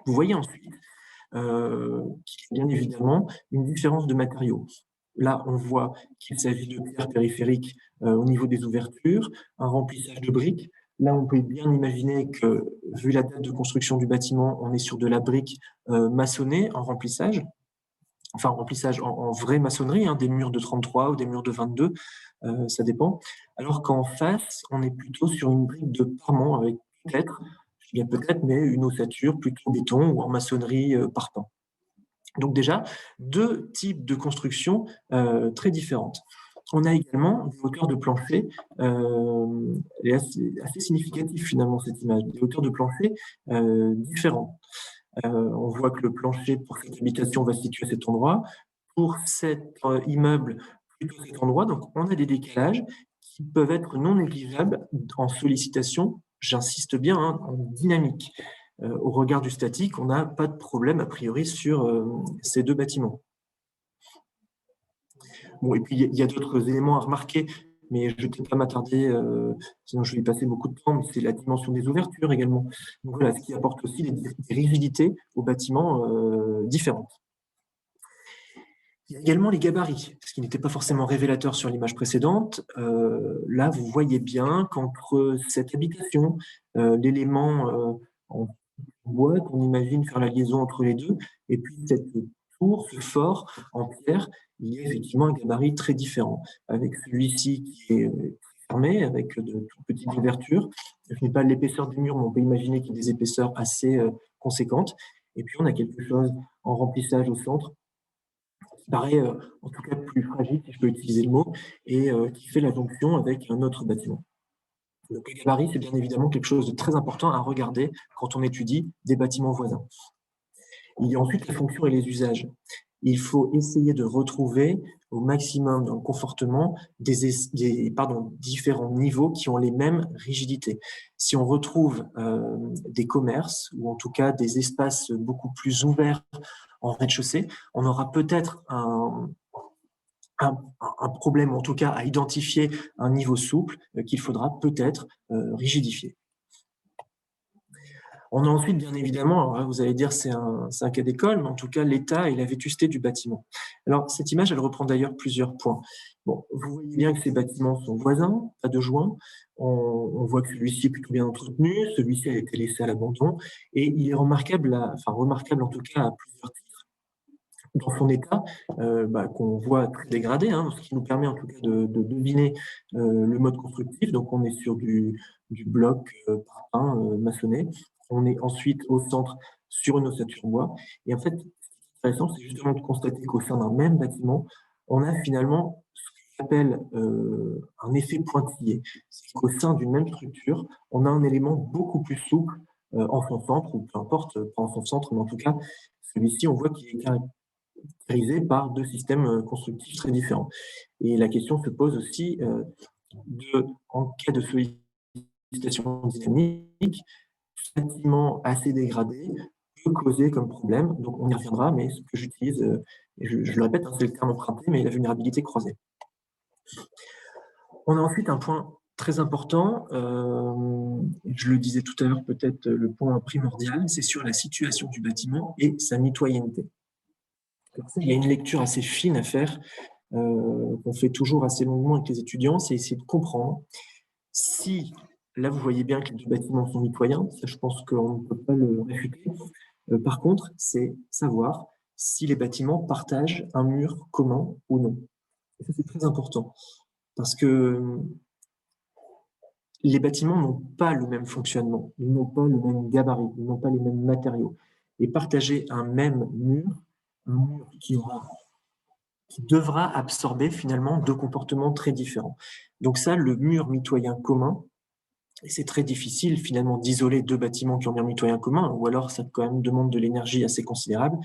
Vous voyez ensuite qu'il y a bien évidemment une différence de matériaux. Là, on voit qu'il s'agit de pierres périphériques au niveau des ouvertures, un remplissage de briques. Là, on peut bien imaginer que, vu la date de construction du bâtiment, on est sur de la brique maçonnée en remplissage, enfin en remplissage en vraie maçonnerie, hein, des murs de 33 ou des murs de 22, ça dépend. Alors qu'en face, on est plutôt sur une brique de parement avec peut-être, je dis bien peut-être, mais une ossature plutôt béton ou en maçonnerie parpaing. Donc déjà, deux types de construction très différentes. On a également des hauteurs de plancher, et assez significatif finalement cette image, des hauteurs de plancher différentes. On voit que le plancher pour cette habitation va se situer à cet endroit. Pour cet immeuble, plutôt cet endroit. Donc on a des décalages qui peuvent être non négligeables en sollicitation, j'insiste bien, hein, en dynamique. Au regard du statique, on n'a pas de problème a priori sur ces deux bâtiments. Bon, et puis il y a d'autres éléments à remarquer, mais je ne vais pas m'attarder, sinon je vais y passer beaucoup de temps, mais c'est la dimension des ouvertures également. Donc voilà, ce qui apporte aussi des rigidités aux bâtiments différentes. Il y a également les gabarits, ce qui n'était pas forcément révélateur sur l'image précédente. Là, vous voyez bien qu'entre cette habitation, l'élément en bois qu'on imagine faire la liaison entre les deux, et puis cette tour, ce fort en pierre, il y a effectivement un gabarit très différent, avec celui-ci qui est fermé, avec de toutes petites ouvertures. Je n'ai pas l'épaisseur du mur, mais on peut imaginer qu'il y a des épaisseurs assez conséquentes. Et puis on a quelque chose en remplissage au centre, qui paraît en tout cas plus fragile, si je peux utiliser le mot, et qui fait la jonction avec un autre bâtiment. Donc le gabarit, c'est bien évidemment quelque chose de très important à regarder quand on étudie des bâtiments voisins. Il y a ensuite les fonctions et les usages. Il faut essayer de retrouver au maximum dans le confortement différents niveaux qui ont les mêmes rigidités. Si on retrouve des commerces ou en tout cas des espaces beaucoup plus ouverts en rez-de-chaussée, on aura peut-être un problème, en tout cas à identifier un niveau souple qu'il faudra peut-être rigidifier. On a ensuite, bien évidemment, alors là, vous allez dire c'est un cas d'école, mais en tout cas l'état et la vétusté du bâtiment. Alors cette image, elle reprend d'ailleurs plusieurs points. Bon, vous voyez bien que ces bâtiments sont voisins, pas de joints. On voit que celui-ci est plutôt bien entretenu, celui-ci a été laissé à l'abandon, et il est remarquable en tout cas à plusieurs titres dans son état, qu'on voit très dégradé, hein, ce qui nous permet en tout cas de deviner le mode constructif. Donc on est sur du bloc parpaing maçonné. On est ensuite au centre sur une ossature bois. Et en fait, ce qui est intéressant, c'est justement de constater qu'au sein d'un même bâtiment, on a finalement ce qu'on appelle un effet pointillé. C'est qu'au sein d'une même structure, on a un élément beaucoup plus souple en son centre, ou peu importe, pas en son centre, mais en tout cas, celui-ci, on voit qu'il est caractérisé par deux systèmes constructifs très différents. Et la question se pose aussi en cas de sollicitation dynamique, ce bâtiment assez dégradé peut causer comme problème, donc on y reviendra, mais ce que j'utilise, et je le répète, hein, c'est le terme emprunté, mais la vulnérabilité croisée. On a ensuite un point très important, je le disais tout à l'heure, peut-être le point primordial, c'est sur la situation du bâtiment et sa mitoyenneté. Alors ça, il y a une lecture assez fine à faire, qu'on fait toujours assez longuement avec les étudiants, c'est essayer de comprendre si, là vous voyez bien que les deux bâtiments sont mitoyens, ça je pense qu'on ne peut pas le réfuter. Par contre, c'est savoir si les bâtiments partagent un mur commun ou non. Et ça c'est très important, parce que les bâtiments n'ont pas le même fonctionnement, ils n'ont pas le même gabarit, ils n'ont pas les mêmes matériaux. Et partager un même mur qui aura qui devra absorber finalement deux comportements très différents. Donc ça, le mur mitoyen commun, et c'est très difficile finalement d'isoler deux bâtiments qui ont un mur mitoyen commun, ou alors ça quand même demande de l'énergie assez considérable.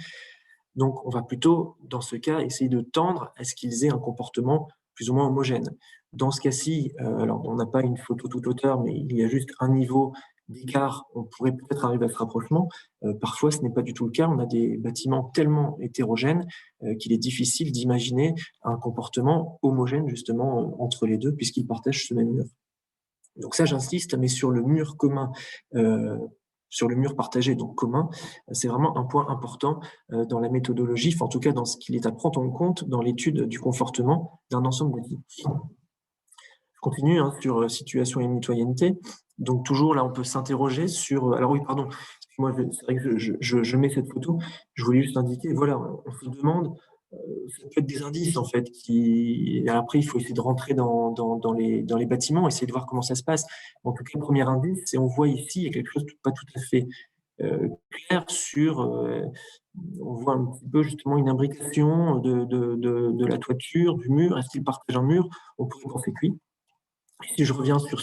Donc on va plutôt, dans ce cas, essayer de tendre à ce qu'ils aient un comportement plus ou moins homogène. Dans ce cas-ci, alors on n'a pas une photo toute hauteur, mais il y a juste un niveau d'écart, on pourrait peut-être arriver à ce rapprochement. Parfois, ce n'est pas du tout le cas. On a des bâtiments tellement hétérogènes qu'il est difficile d'imaginer un comportement homogène justement entre les deux, puisqu'ils partagent ce même mur. Donc ça, j'insiste, mais sur le mur commun, sur le mur partagé, donc commun, c'est vraiment un point important dans la méthodologie, enfin, en tout cas dans ce qu'il est à prendre en compte dans l'étude du confortement d'un ensemble de types. Je continue sur situation et mitoyenneté. Donc toujours là, on peut s'interroger sur. Alors oui, pardon. Moi, c'est vrai que je mets cette photo. Je voulais juste indiquer. Voilà, on se demande. Ça peut être des indices en fait. Après, il faut essayer de rentrer dans les bâtiments, essayer de voir comment ça se passe. En tout cas, le premier indice, c'est on voit ici il y a quelque chose de pas tout à fait clair sur. On voit un petit peu justement une imbrication de la toiture, du mur. Est-ce qu'ils partagent un mur? On pourrait penser que oui. Si je reviens sur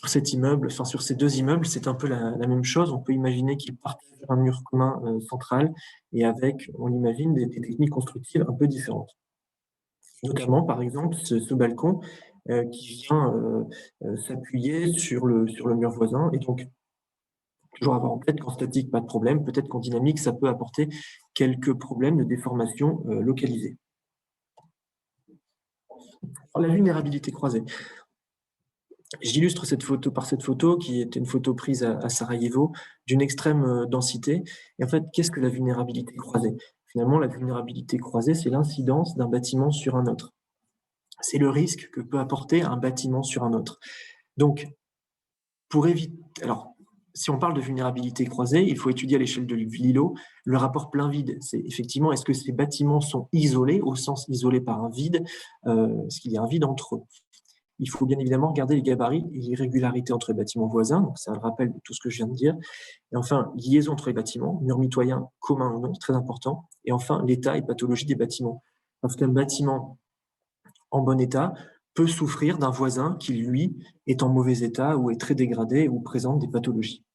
cet immeuble, enfin sur ces deux immeubles, c'est un peu la même chose. On peut imaginer qu'ils partagent un mur commun central et avec, on l'imagine, des techniques constructives un peu différentes. Notamment, par exemple, ce balcon qui vient s'appuyer sur le mur voisin. Et donc, toujours avoir en tête qu'en statique, pas de problème. Peut-être qu'en dynamique, ça peut apporter quelques problèmes de déformation localisés. Alors, la vulnérabilité croisée. J'illustre cette photo par cette photo qui est une photo prise à Sarajevo d'une extrême densité. Et en fait, qu'est-ce que la vulnérabilité croisée? Finalement, la vulnérabilité croisée, c'est l'incidence d'un bâtiment sur un autre. C'est le risque que peut apporter un bâtiment sur un autre. Donc, pour éviter. Alors, si on parle de vulnérabilité croisée, il faut étudier à l'échelle de l'îlot le rapport plein-vide. C'est effectivement, est-ce que ces bâtiments sont isolés, au sens isolés par un vide, est-ce qu'il y a un vide entre eux? Il faut bien évidemment regarder les gabarits et l'irrégularité entre les bâtiments voisins, donc c'est un rappel de tout ce que je viens de dire. Et enfin, liaison entre les bâtiments, mur mitoyen commun ou non, très important. Et enfin, l'état et pathologie des bâtiments. Parce qu'un bâtiment en bon état peut souffrir d'un voisin qui, lui, est en mauvais état ou est très dégradé ou présente des pathologies.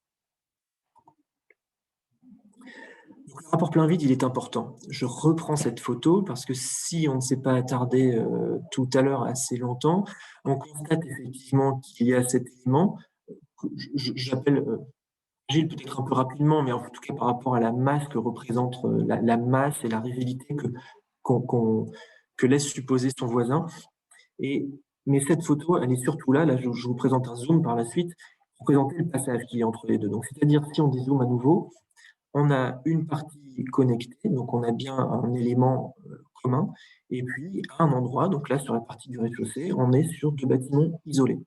Donc, le rapport plein vide, il est important. Je reprends cette photo parce que si on ne s'est pas attardé tout à l'heure assez longtemps, on constate effectivement qu'il y a cet élément que j'appelle Gilles peut-être un peu rapidement, mais en tout cas par rapport à la masse que représente la masse et la rigidité que laisse supposer son voisin. Mais cette photo, elle est surtout là je vous présente un zoom par la suite, pour présenter le passage qu'il y a entre les deux. Donc, c'est-à-dire, si on dézoome à nouveau, on a une partie connectée, donc on a bien un élément commun, et puis à un endroit, donc là sur la partie du rez-de-chaussée, on est sur deux bâtiments isolés.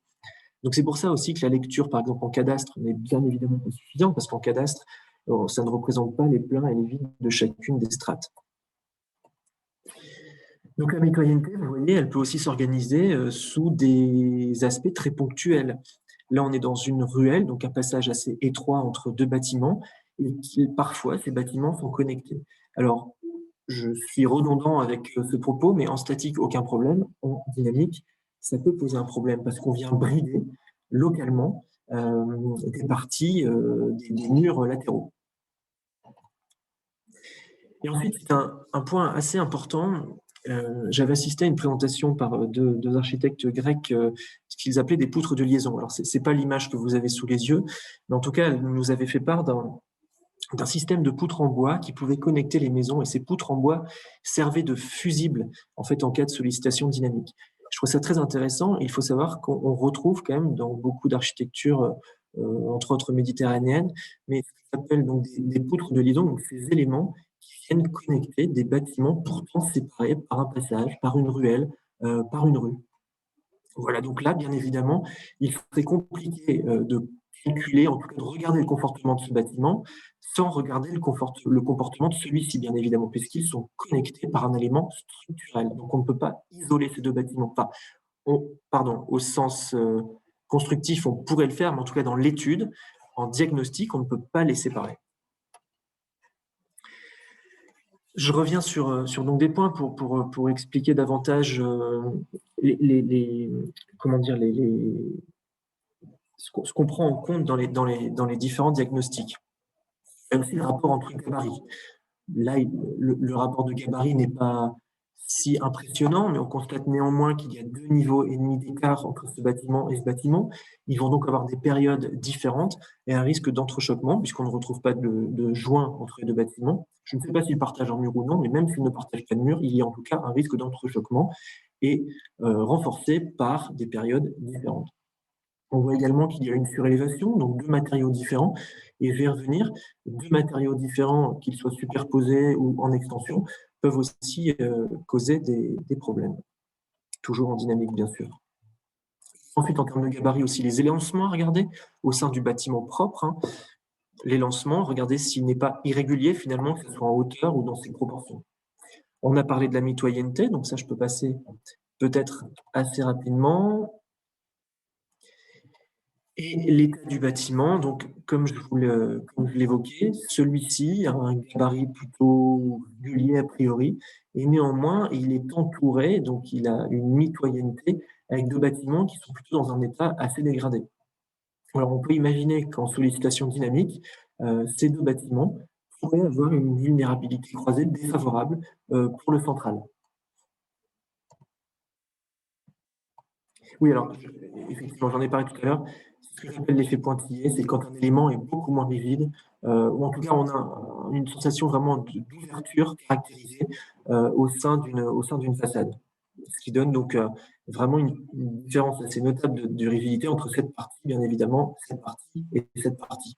Donc c'est pour ça aussi que la lecture, par exemple en cadastre, n'est bien évidemment pas suffisante, parce qu'en cadastre, ça ne représente pas les pleins et les vides de chacune des strates. Donc la mitoyenneté, vous voyez, elle peut aussi s'organiser sous des aspects très ponctuels. Là, on est dans une ruelle, donc un passage assez étroit entre deux bâtiments, et parfois, ces bâtiments sont connectés. Alors, je suis redondant avec ce propos, mais en statique, aucun problème. En dynamique, ça peut poser un problème parce qu'on vient brider localement des parties des murs latéraux. Et ensuite, c'est un point assez important. J'avais assisté à une présentation par deux architectes grecs, ce qu'ils appelaient des poutres de liaison. Alors, c'est pas l'image que vous avez sous les yeux, mais en tout cas, elles nous avaient fait part d'un système de poutres en bois qui pouvait connecter les maisons, et ces poutres en bois servaient de fusibles en fait en cas de sollicitation dynamique. Je trouve ça très intéressant. Il faut savoir qu'on retrouve quand même dans beaucoup d'architectures, entre autres méditerranéennes, mais ce qu'on appelle donc des poutres de liaison, donc ces éléments qui viennent connecter des bâtiments pourtant séparés par un passage, par une ruelle, par une rue. Voilà, donc là, bien évidemment, il serait compliqué de calculer, en tout cas de regarder le comportement de ce bâtiment, sans regarder le comportement de celui-ci, bien évidemment, puisqu'ils sont connectés par un élément structurel. Donc on ne peut pas isoler ces deux bâtiments. Enfin, au sens constructif, on pourrait le faire, mais en tout cas dans l'étude, en diagnostic, on ne peut pas les séparer. Je reviens sur donc des points pour expliquer davantage comment dire, ce qu'on prend en compte dans les différents diagnostics. Il y a aussi le rapport entre gabarits. Là, le rapport de gabarit n'est pas si impressionnant, mais on constate néanmoins qu'il y a 2,5 niveaux d'écart entre ce bâtiment et ce bâtiment. Ils vont donc avoir des périodes différentes et un risque d'entrechoquement, puisqu'on ne retrouve pas de joint entre les deux bâtiments. Je ne sais pas s'ils partagent un mur ou non, mais même s'ils ne partagent pas de mur, il y a en tout cas un risque d'entrechoquement et renforcé par des périodes différentes. On voit également qu'il y a une surélévation, donc 2 matériaux différents, et je vais y revenir. 2 matériaux différents, qu'ils soient superposés ou en extension, peuvent aussi causer des problèmes, toujours en dynamique bien sûr. Ensuite, en termes de gabarit aussi, les élancements à regarder au sein du bâtiment propre. L'élancement, regardez s'il n'est pas irrégulier finalement, que ce soit en hauteur ou dans ses proportions. On a parlé de la mitoyenneté, donc ça je peux passer peut-être assez rapidement. Et l'état du bâtiment, donc comme je l'évoquais, celui-ci a un gabarit plutôt régulier a priori, et néanmoins il est entouré, donc il a une mitoyenneté avec 2 bâtiments qui sont plutôt dans un état assez dégradé. Alors on peut imaginer qu'en sollicitation dynamique, ces 2 bâtiments pourraient avoir une vulnérabilité croisée défavorable pour le central. Oui, alors effectivement, j'en ai parlé tout à l'heure. Ce que j'appelle l'effet pointillé, c'est quand un élément est beaucoup moins rigide, ou en tout cas on a une sensation vraiment d'ouverture caractérisée au sein d'une façade. Ce qui donne donc vraiment une différence assez notable de rigidité entre cette partie, bien évidemment, cette partie et cette partie.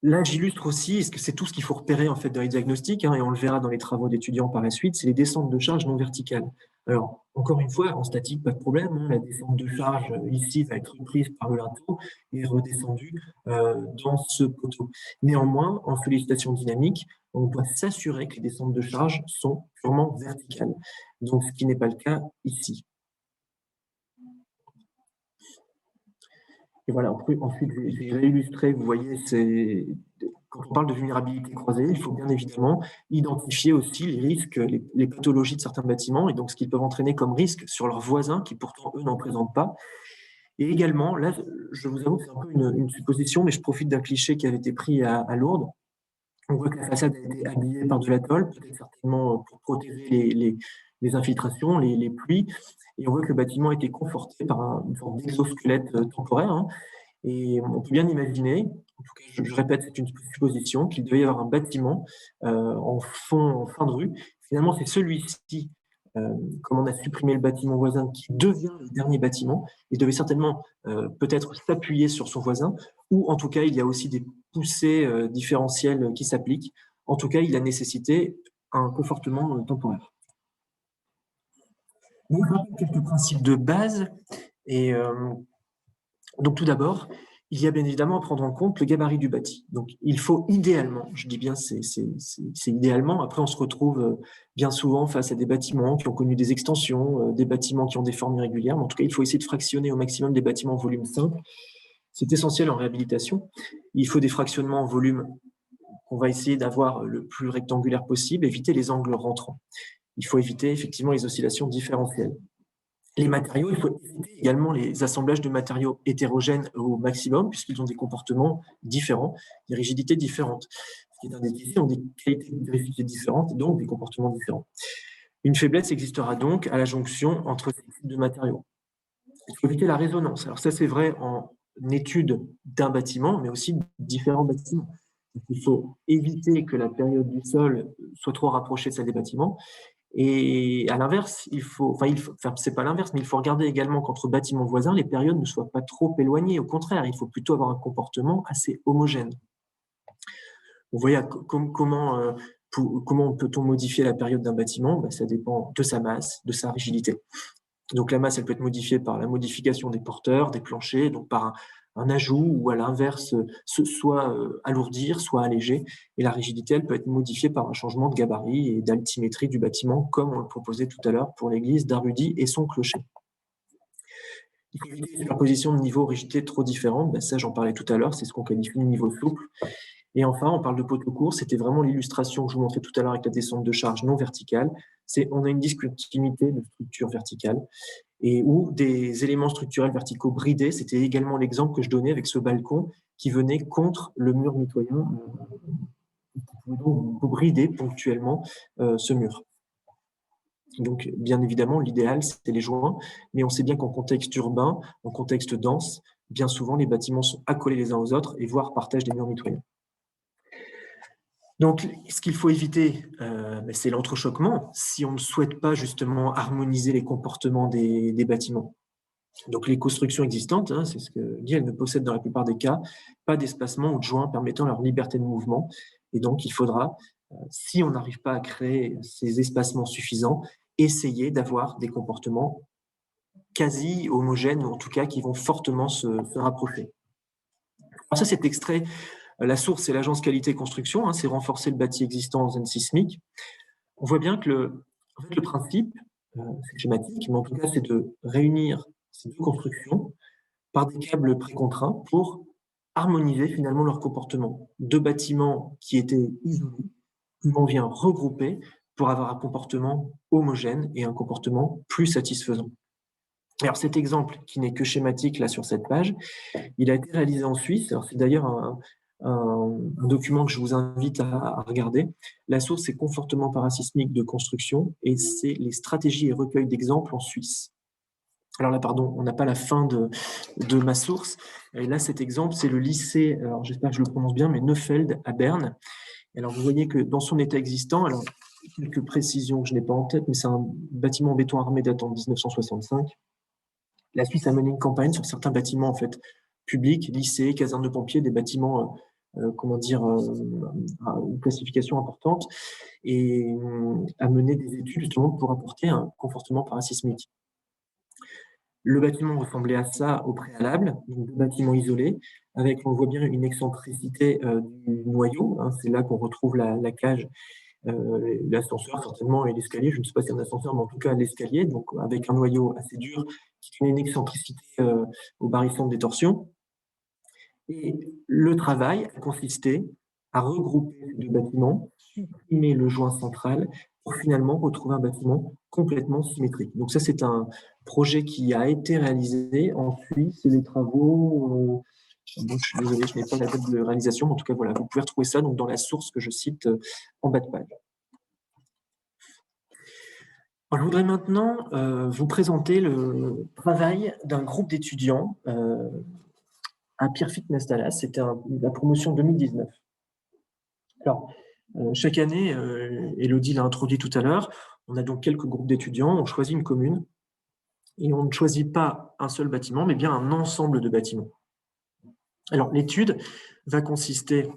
Là, j'illustre aussi, est-ce que c'est tout ce qu'il faut repérer en fait dans les diagnostics, et on le verra dans les travaux d'étudiants par la suite, c'est les descentes de charge non verticales. Alors, encore une fois, en statique, pas de problème, la descente de charge ici va être prise par le linteau et redescendue dans ce poteau. Néanmoins, en sollicitation dynamique, on doit s'assurer que les descentes de charge sont purement verticales. Donc, ce qui n'est pas le cas ici. Et voilà, ensuite, j'ai réillustré, vous voyez, quand on parle de vulnérabilité croisée, il faut bien évidemment identifier aussi les risques, les pathologies de certains bâtiments et donc ce qu'ils peuvent entraîner comme risque sur leurs voisins qui pourtant, eux, n'en présentent pas. Et également, là, je vous avoue que c'est un peu une supposition, mais je profite d'un cliché qui avait été pris à Lourdes. On voit que la façade a été habillée par de la tôle, peut-être certainement pour protéger les infiltrations, les pluies. Et on voit que le bâtiment a été conforté par une forme d'exosquelette temporaire. Et on peut bien imaginer, en tout cas je répète, c'est une supposition, qu'il devait y avoir un bâtiment en fin de rue. Finalement, c'est celui-ci, comme on a supprimé le bâtiment voisin, qui devient le dernier bâtiment. Il devait certainement peut-être s'appuyer sur son voisin, ou en tout cas, il y a aussi des poussées différentielles qui s'appliquent. En tout cas, il a nécessité un confortement temporaire. Donc, quelques principes de base. Et donc, tout d'abord, il y a bien évidemment à prendre en compte le gabarit du bâti. Donc, il faut idéalement, je dis bien c'est idéalement, après on se retrouve bien souvent face à des bâtiments qui ont connu des extensions, des bâtiments qui ont des formes irrégulières, mais en tout cas, il faut essayer de fractionner au maximum des bâtiments en volume simple. C'est essentiel en réhabilitation. Il faut des fractionnements en volume qu'on va essayer d'avoir le plus rectangulaire possible, éviter les angles rentrants. Il faut éviter effectivement les oscillations différentielles. Les matériaux, il faut éviter également les assemblages de matériaux hétérogènes au maximum, puisqu'ils ont des comportements différents, des rigidités différentes. Ce qui est indiqué ici, ont des qualités de rigidité différentes, donc des comportements différents. Une faiblesse existera donc à la jonction entre ces types de matériaux. Il faut éviter la résonance. Alors ça, c'est vrai en étude d'un bâtiment, mais aussi de différents bâtiments. Il faut éviter que la période du sol soit trop rapprochée de celle des bâtiments. Et à l'inverse, c'est pas l'inverse, mais il faut regarder également qu'entre bâtiments voisins, les périodes ne soient pas trop éloignées. Au contraire, il faut plutôt avoir un comportement assez homogène. Vous voyez comment peut-on modifier la période d'un bâtiment? Ça dépend de sa masse, de sa rigidité. Donc la masse, elle peut être modifiée par la modification des porteurs, des planchers, donc par un ajout ou à l'inverse, soit alourdir, soit alléger. Et la rigidité, elle peut être modifiée par un changement de gabarit et d'altimétrie du bâtiment, comme on le proposait tout à l'heure pour l'église d'Arbudy et son clocher. Il faut éviter les superpositions de niveaux rigidité trop différentes. Ça, j'en parlais tout à l'heure, c'est ce qu'on qualifie de niveau souple. Et enfin, on parle de poteau court, c'était vraiment l'illustration que je vous montrais tout à l'heure avec la descente de charge non verticale. On a une discontinuité de structure verticale et ou des éléments structurels verticaux bridés. C'était également l'exemple que je donnais avec ce balcon qui venait contre le mur mitoyen, qui pouvait donc brider ponctuellement ce mur. Donc, bien évidemment, l'idéal, c'est les joints, mais on sait bien qu'en contexte urbain, en contexte dense, bien souvent, les bâtiments sont accolés les uns aux autres et voire partagent des murs mitoyens. Donc, ce qu'il faut éviter, c'est l'entrechoquement si on ne souhaite pas justement harmoniser les comportements des bâtiments. Donc, les constructions existantes, hein, c'est ce que dit, elles ne possèdent dans la plupart des cas pas d'espacement ou de joints permettant leur liberté de mouvement. Et donc, il faudra, si on n'arrive pas à créer ces espacements suffisants, essayer d'avoir des comportements quasi homogènes, ou en tout cas qui vont fortement se rapprocher. Alors ça, c'est extrait. La source, c'est l'agence qualité construction, hein, c'est renforcer le bâti existant en zone sismique. On voit bien que le principe, c'est schématique, mais en tout cas, c'est de réunir ces deux constructions par des câbles précontraints pour harmoniser finalement leur comportement. Deux bâtiments qui étaient isolés, on vient regrouper pour avoir un comportement homogène et un comportement plus satisfaisant. Alors cet exemple, qui n'est que schématique là sur cette page, il a été réalisé en Suisse. Alors c'est d'ailleurs un document que je vous invite à regarder. La source, c'est Confortement parasismique de construction et c'est les stratégies et recueils d'exemples en Suisse. Alors là, pardon, on n'a pas la fin de ma source. Et là, cet exemple, c'est le lycée, alors j'espère que je le prononce bien, mais Neufeld à Berne. Et alors vous voyez que dans son état existant, alors quelques précisions que je n'ai pas en tête, mais c'est un bâtiment en béton armé datant de 1965. La Suisse a mené une campagne sur certains bâtiments en fait publics, lycées, casernes de pompiers, des bâtiments à une classification importante, et a mené des études justement pour apporter un confortement parasismique. Le bâtiment ressemblait à ça au préalable, donc deux bâtiments isolés, avec, on voit bien, une excentricité du noyau. Hein, c'est là qu'on retrouve la cage, l'ascenseur certainement et l'escalier. Je ne sais pas si c'est un ascenseur, mais en tout cas l'escalier, donc avec un noyau assez dur qui donne une excentricité au barycentre des torsions. Et le travail a consisté à regrouper les deux bâtiments, supprimer le joint central pour finalement retrouver un bâtiment complètement symétrique. Donc ça, c'est un projet qui a été réalisé en Suisse et les travaux, bon, je suis désolé, je n'ai pas la date de réalisation, mais en tout cas, voilà, vous pouvez retrouver ça donc, dans la source que je cite en bas de page. Alors, je voudrais maintenant vous présenter le travail d'un groupe d'étudiants à Pierrefitte Dallas. C'était la promotion 2019. Alors, chaque année, Élodie l'a introduit tout à l'heure, on a donc quelques groupes d'étudiants, on choisit une commune et on ne choisit pas un seul bâtiment, mais bien un ensemble de bâtiments. Alors, l'étude va consister,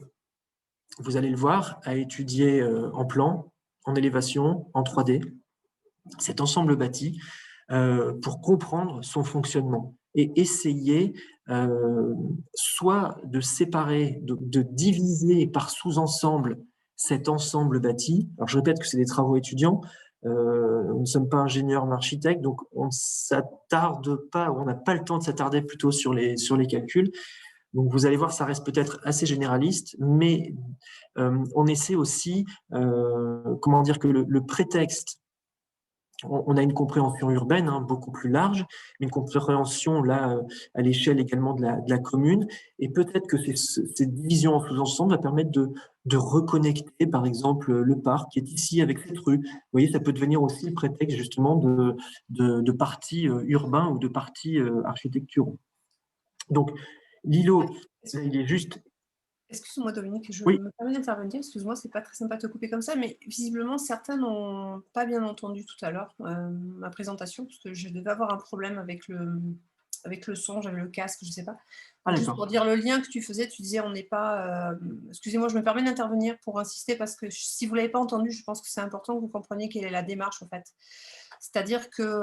vous allez le voir, à étudier en plan, en élévation, en 3D, cet ensemble bâti pour comprendre son fonctionnement et essayer soit de séparer, de diviser par sous-ensemble cet ensemble bâti. Alors je répète que c'est des travaux étudiants, nous ne sommes pas ingénieurs ou architectes, donc on ne s'attarde pas, on n'a pas le temps de s'attarder plutôt sur les calculs. Donc vous allez voir, ça reste peut-être assez généraliste, mais on essaie aussi, comment dire, que le prétexte, on a une compréhension urbaine beaucoup plus large, une compréhension là à l'échelle également de la commune, et peut-être que ces divisions en sous-ensemble va permettre de reconnecter par exemple le parc qui est ici avec cette rue. Vous voyez, ça peut devenir aussi le prétexte justement de parties urbains ou de parties architecturaux. Donc l'îlot, il est juste... Excuse-moi Dominique, je Oui. me permets d'intervenir, excuse-moi, c'est pas très sympa de te couper comme ça, mais visiblement certains n'ont pas bien entendu tout à l'heure ma présentation, parce que je devais avoir un problème avec le son, j'avais le casque, je sais pas. Juste pour dire le lien que tu faisais, tu disais on n'est pas... Excusez-moi, je me permets d'intervenir pour insister, parce que si vous ne l'avez pas entendu, je pense que c'est important que vous compreniez quelle est la démarche en fait. C'est-à-dire que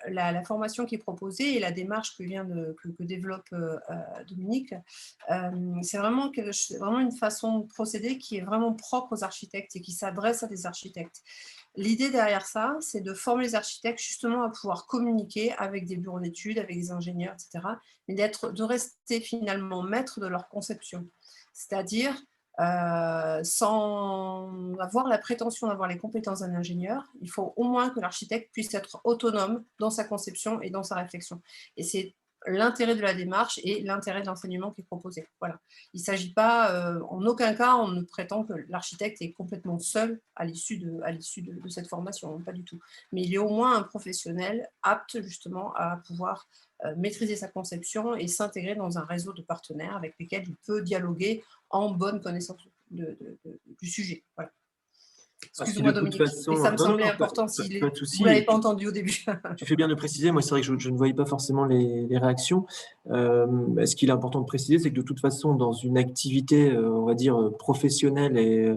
la formation qui est proposée et la démarche que développe Dominique, c'est vraiment une façon de procéder qui est vraiment propre aux architectes et qui s'adresse à des architectes. L'idée derrière ça, c'est de former les architectes justement à pouvoir communiquer avec des bureaux d'études, avec des ingénieurs, etc., mais de rester finalement maître de leur conception. C'est-à-dire sans avoir la prétention d'avoir les compétences d'un ingénieur, il faut au moins que l'architecte puisse être autonome dans sa conception et dans sa réflexion. Et c'est l'intérêt de la démarche et l'intérêt de l'enseignement qui est proposé. Voilà. Il ne s'agit pas, en aucun cas, on ne prétend que l'architecte est complètement seul à l'issue de cette formation, pas du tout. Mais il est au moins un professionnel apte justement à pouvoir maîtriser sa conception et s'intégrer dans un réseau de partenaires avec lesquels il peut dialoguer en bonne connaissance du sujet. Voilà. Excuse-moi Dominique, mais ça me semblait important si vous ne l'avez pas entendu au début. Tu fais bien de préciser, moi c'est vrai que je ne voyais pas forcément les réactions. Ce qu'il est important de préciser, c'est que de toute façon, dans une activité, on va dire, professionnelle et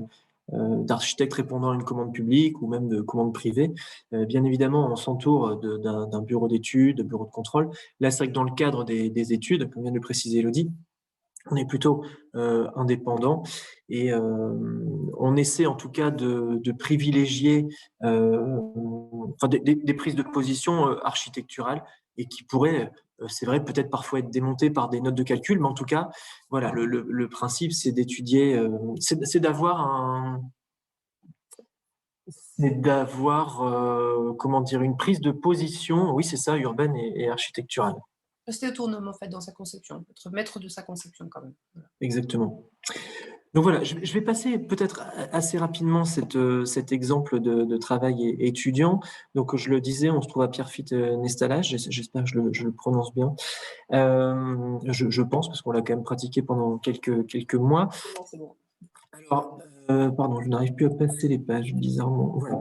d'architecte répondant à une commande publique ou même de commande privée, bien évidemment, on s'entoure d'un bureau d'études, de bureau de contrôle. Là, c'est vrai que dans le cadre des études, comme vient de le préciser Elodie, on est plutôt indépendant et on essaie en tout cas de privilégier des prises de position architecturales et qui pourraient, c'est vrai, peut-être parfois être démontées par des notes de calcul, mais en tout cas, voilà, le principe, c'est d'étudier, c'est d'avoir comment dire, une prise de position, oui, c'est ça, urbaine et architecturale. Rester autonome en fait dans sa conception, être maître de sa conception quand même. Voilà. Exactement. Donc voilà, je vais passer peut-être assez rapidement cet exemple de travail étudiant. Donc je le disais, on se trouve à Pierrefitte Nestalage, j'espère que je le prononce bien. Je pense, parce qu'on l'a quand même pratiqué pendant quelques mois. C'est bon. Alors, pardon, je n'arrive plus à passer les pages, bizarrement. Voilà.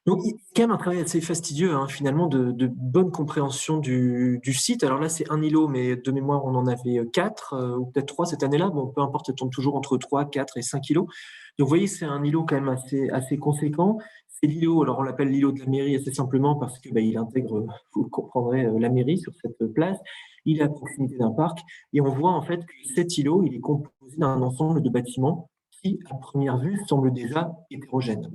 Donc, il y a quand même un travail assez fastidieux, hein, finalement, de bonne compréhension du site. Alors là, c'est un îlot, mais de mémoire, on en avait 4 ou peut-être 3 cette année-là. Bon, peu importe, ça tourne toujours entre 3, 4 et 5 îlots. Donc, vous voyez, c'est un îlot quand même assez conséquent. C'est l'îlot, alors on l'appelle l'îlot de la mairie assez simplement parce que il intègre, vous le comprendrez, la mairie sur cette place. Il est à proximité d'un parc et on voit en fait que cet îlot, il est composé d'un ensemble de bâtiments qui, à première vue, semblent déjà hétérogènes.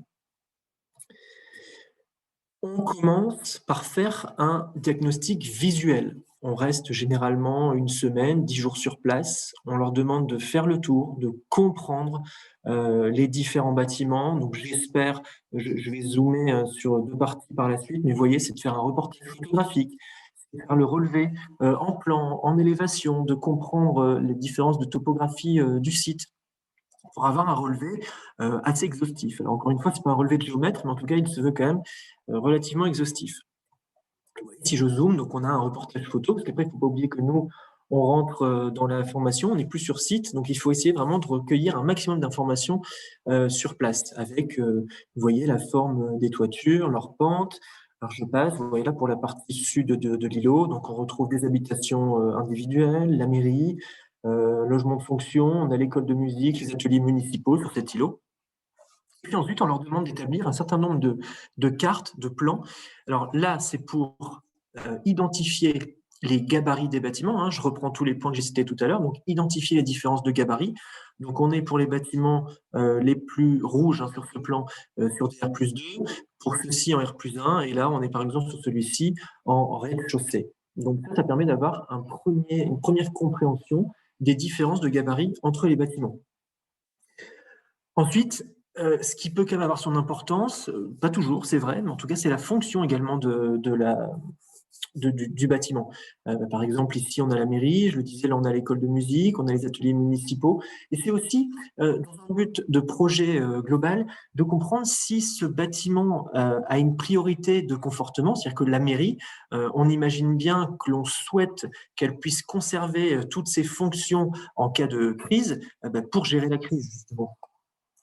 On commence par faire un diagnostic visuel. On reste généralement 1 semaine, 10 jours sur place. On leur demande de faire le tour, de comprendre les différents bâtiments. Donc j'espère, je vais zoomer sur 2 parties par la suite, mais vous voyez, c'est de faire un reportage photographique, c'est de faire le relevé en plan, en élévation, de comprendre les différences de topographie du site, pour avoir un relevé assez exhaustif. Alors encore une fois, ce n'est pas un relevé de géomètre, mais en tout cas, il se veut quand même relativement exhaustif. Si je zoome, donc on a un reportage photo, parce qu'après, il ne faut pas oublier que nous, on rentre dans la formation, on n'est plus sur site, donc il faut essayer vraiment de recueillir un maximum d'informations sur place, avec, vous voyez, la forme des toitures, leur pente. Alors je passe, vous voyez là pour la partie sud de l'îlot, donc on retrouve des habitations individuelles, la mairie, logement de fonction, on a l'école de musique, les ateliers municipaux sur cet îlot. Et puis ensuite, on leur demande d'établir un certain nombre de cartes, de plans. Alors là, c'est pour identifier les gabarits des bâtiments. Hein. Je reprends tous les points que j'ai cités tout à l'heure. Donc, identifier les différences de gabarits. Donc, on est pour les bâtiments les plus rouges hein, sur ce plan, sur des R+2, pour ceux-ci en R+1. Et là, on est par exemple sur celui-ci en rez-de-chaussée. Donc, ça permet d'avoir une première compréhension des différences de gabarits entre les bâtiments. Ensuite, ce qui peut quand même avoir son importance, pas toujours, c'est vrai, mais en tout cas, c'est la fonction également du bâtiment. Par exemple, ici, on a la mairie, je le disais, là, on a l'école de musique, on a les ateliers municipaux. Et c'est aussi, dans un but de projet global, de comprendre si ce bâtiment a une priorité de confortement, c'est-à-dire que la mairie, on imagine bien que l'on souhaite qu'elle puisse conserver toutes ses fonctions en cas de crise pour gérer la crise, justement.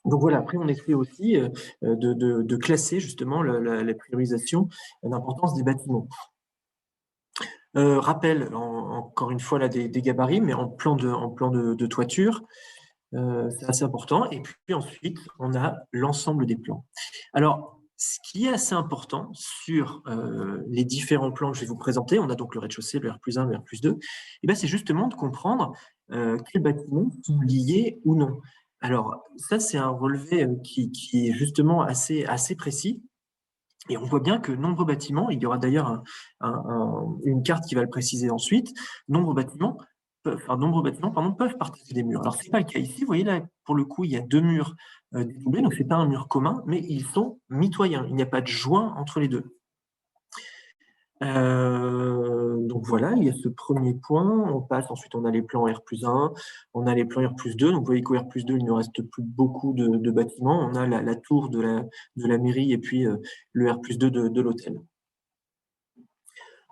Donc voilà, après on essaie aussi de classer justement la priorisation d'importance des bâtiments. Rappel, encore une fois là, des gabarits, mais en plan de toiture, c'est assez important. Et puis ensuite, on a l'ensemble des plans. Alors, ce qui est assez important sur les différents plans que je vais vous présenter, on a donc le rez-de-chaussée, le R+1, le R+2, et ben c'est justement de comprendre quels bâtiments sont liés ou non. Alors, ça, c'est un relevé qui est justement assez précis. Et on voit bien que nombreux bâtiments, il y aura d'ailleurs une carte qui va le préciser ensuite, nombreux bâtiments nombreux bâtiments peuvent partager des murs. Alors, ce n'est pas le cas ici. Vous voyez là, pour le coup, il y a 2 murs dédoublés, donc ce n'est pas un mur commun, mais ils sont mitoyens. Il n'y a pas de joint entre les deux. Donc voilà, il y a ce premier point. On passe, ensuite on a les plans R+1, on a les plans R+2. Donc vous voyez qu'au R+2, il ne reste plus beaucoup de bâtiments. On a la tour de la mairie et puis le R+2 de l'hôtel.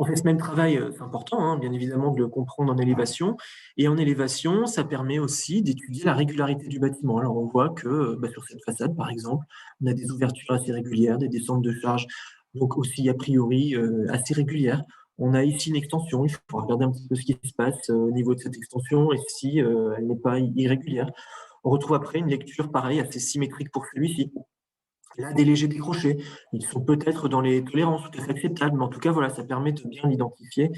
On fait ce même travail, c'est important, hein, bien évidemment, de le comprendre en élévation. Et en élévation, ça permet aussi d'étudier la régularité du bâtiment. Alors, on voit que sur cette façade, par exemple, on a des ouvertures assez régulières, des descentes de charge, donc aussi a priori assez régulières. On a ici une extension, il faut regarder un petit peu ce qui se passe au niveau de cette extension et si elle n'est pas irrégulière. On retrouve après une lecture, pareil, assez symétrique pour celui-ci. Là, des légers décrochés, ils sont peut-être dans les tolérances tout à fait acceptables, mais en tout cas, voilà, ça permet de bien l'identifier.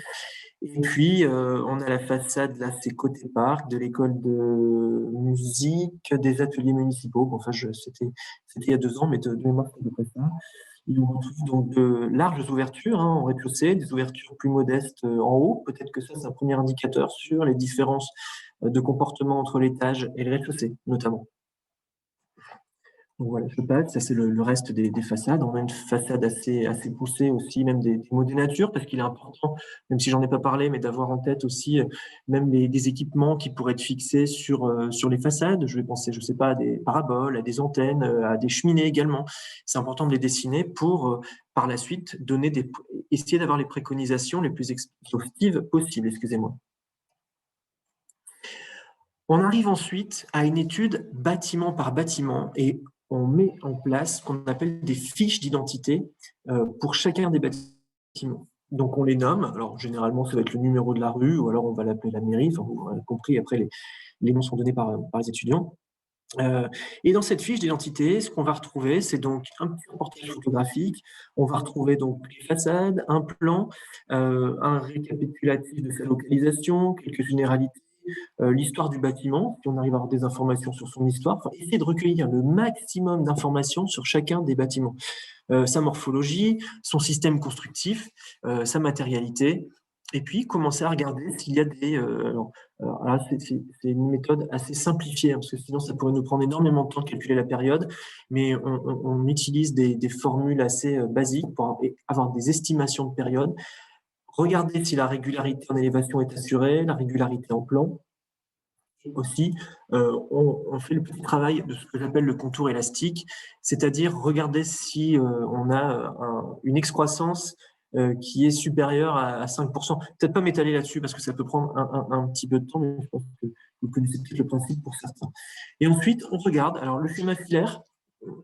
Et puis, on a la façade, là, c'est côté parc, de l'école de musique, des ateliers municipaux. Bon, enfin, c'était il y a 2 ans, mais de mémoire, c'est à peu près ça. Et on retrouve donc de larges ouvertures en rez-de-chaussée, des ouvertures plus modestes en haut. Peut-être que ça, c'est un premier indicateur sur les différences de comportement entre l'étage et le rez-de-chaussée, notamment. Donc voilà, je passe, ça c'est le reste des façades. On a une façade assez poussée aussi, même des mots des natures, parce qu'il est important, même si j'en ai pas parlé, mais d'avoir en tête aussi même des équipements qui pourraient être fixés sur les façades. Je vais penser, je sais pas, à des paraboles, à des antennes, à des cheminées également. C'est important de les dessiner pour par la suite essayer d'avoir les préconisations les plus exhaustives possibles. Excusez-moi. On arrive ensuite à une étude bâtiment par bâtiment et on met en place ce qu'on appelle des fiches d'identité pour chacun des bâtiments. Donc on les nomme, alors généralement ça va être le numéro de la rue ou alors on va l'appeler la mairie, enfin vous avez compris, après les noms sont donnés par les étudiants. Et dans cette fiche d'identité, ce qu'on va retrouver, c'est donc un petit reportage photographique, on va retrouver donc les façades, un plan, un récapitulatif de sa localisation, quelques généralités, l'histoire du bâtiment, si on arrive à avoir des informations sur son histoire, enfin, essayer de recueillir le maximum d'informations sur chacun des bâtiments. Sa morphologie, son système constructif, sa matérialité, et puis commencer à regarder s'il y a des... là, c'est une méthode assez simplifiée, hein, parce que sinon ça pourrait nous prendre énormément de temps de calculer la période, mais on utilise des formules assez basiques pour avoir des estimations de période. Regardez si la régularité en élévation est assurée, la régularité en plan. Et aussi, on fait le petit travail de ce que j'appelle le contour élastique, c'est-à-dire regarder si on a une excroissance qui est supérieure à 5%. Peut-être pas m'étaler là-dessus parce que ça peut prendre un petit peu de temps, mais je pense que vous connaissez peut-être le principe pour certains. Et ensuite, on regarde, alors le schéma filaire,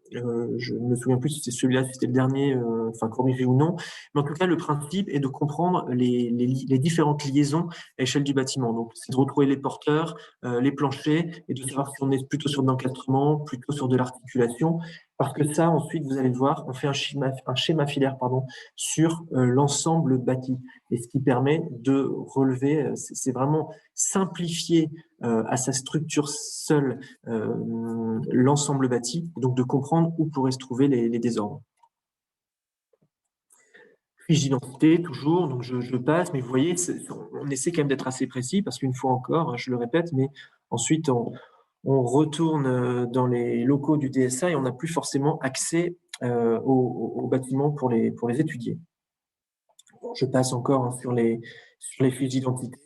je ne me souviens plus si c'était celui-là, si c'était le dernier, enfin corrigé ou non, mais en tout cas le principe est de comprendre les différentes liaisons à l'échelle du bâtiment. Donc c'est de retrouver les porteurs, les planchers et de savoir si on est plutôt sur de l'encadrement, plutôt sur de l'articulation, parce que ça ensuite vous allez le voir, on fait un schéma filaire sur l'ensemble bâti, et ce qui permet de relever, c'est vraiment simplifier à sa structure seule l'ensemble bâti, et donc de comprendre où pourraient se trouver les désordres. Fiche d'identité, toujours, donc je passe, mais vous voyez, on essaie quand même d'être assez précis, parce qu'une fois encore, je le répète, mais ensuite on retourne dans les locaux du DSA et on n'a plus forcément accès au bâtiment pour les étudier. Je passe encore sur les fiches d'identité,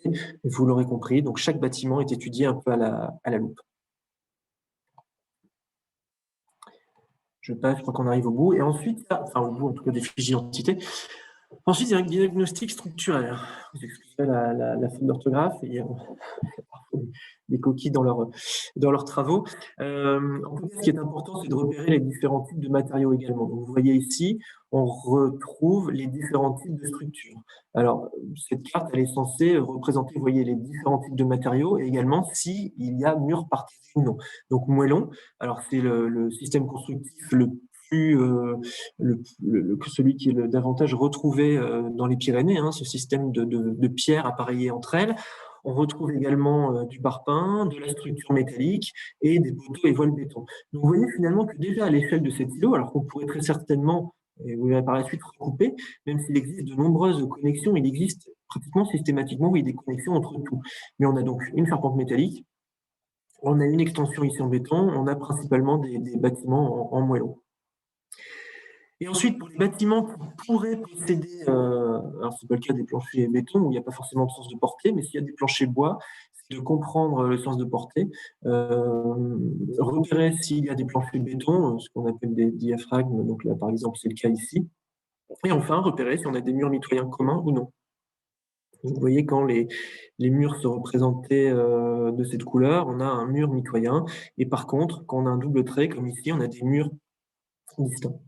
vous l'aurez compris, donc chaque bâtiment est étudié un peu à la loupe. Je passe, je crois qu'on arrive au bout, et ensuite, enfin au bout en tout cas des fiches d'identité. Ensuite, il y a un diagnostic structurel. Vous excusez la faute d'orthographe, il y a parfois des coquilles dans leurs travaux. En tout cas, ce qui est important, c'est de repérer les différents types de matériaux également. Donc, vous voyez ici, on retrouve les différents types de structures. Alors, cette carte, elle est censée représenter, vous voyez, les différents types de matériaux et également s'il y a mur partagé ou non. Donc, moellon, alors c'est le système constructif celui qui est davantage retrouvé dans les Pyrénées, hein, ce système de pierres appareillées entre elles. On retrouve également du parpaing, de la structure métallique et des poteaux et voiles béton. Donc vous voyez finalement que déjà à l'échelle de cet îlot, alors qu'on pourrait très certainement, et vous verrez par la suite, recouper, même s'il existe de nombreuses connexions, il existe pratiquement systématiquement, oui, des connexions entre tout. Mais on a donc une charpente métallique, on a une extension ici en béton, on a principalement des bâtiments en moellon. Et ensuite, pour les bâtiments qui pourraient posséder, alors c'est pas le cas des planchers béton où il n'y a pas forcément de sens de portée, mais s'il y a des planchers bois, c'est de comprendre le sens de portée, repérer s'il y a des planchers béton, ce qu'on appelle des diaphragmes, donc là par exemple c'est le cas ici, et enfin repérer si on a des murs mitoyens communs ou non. Vous voyez quand les murs sont représentés de cette couleur, on a un mur mitoyen, et par contre, quand on a un double trait comme ici, on a des murs distants.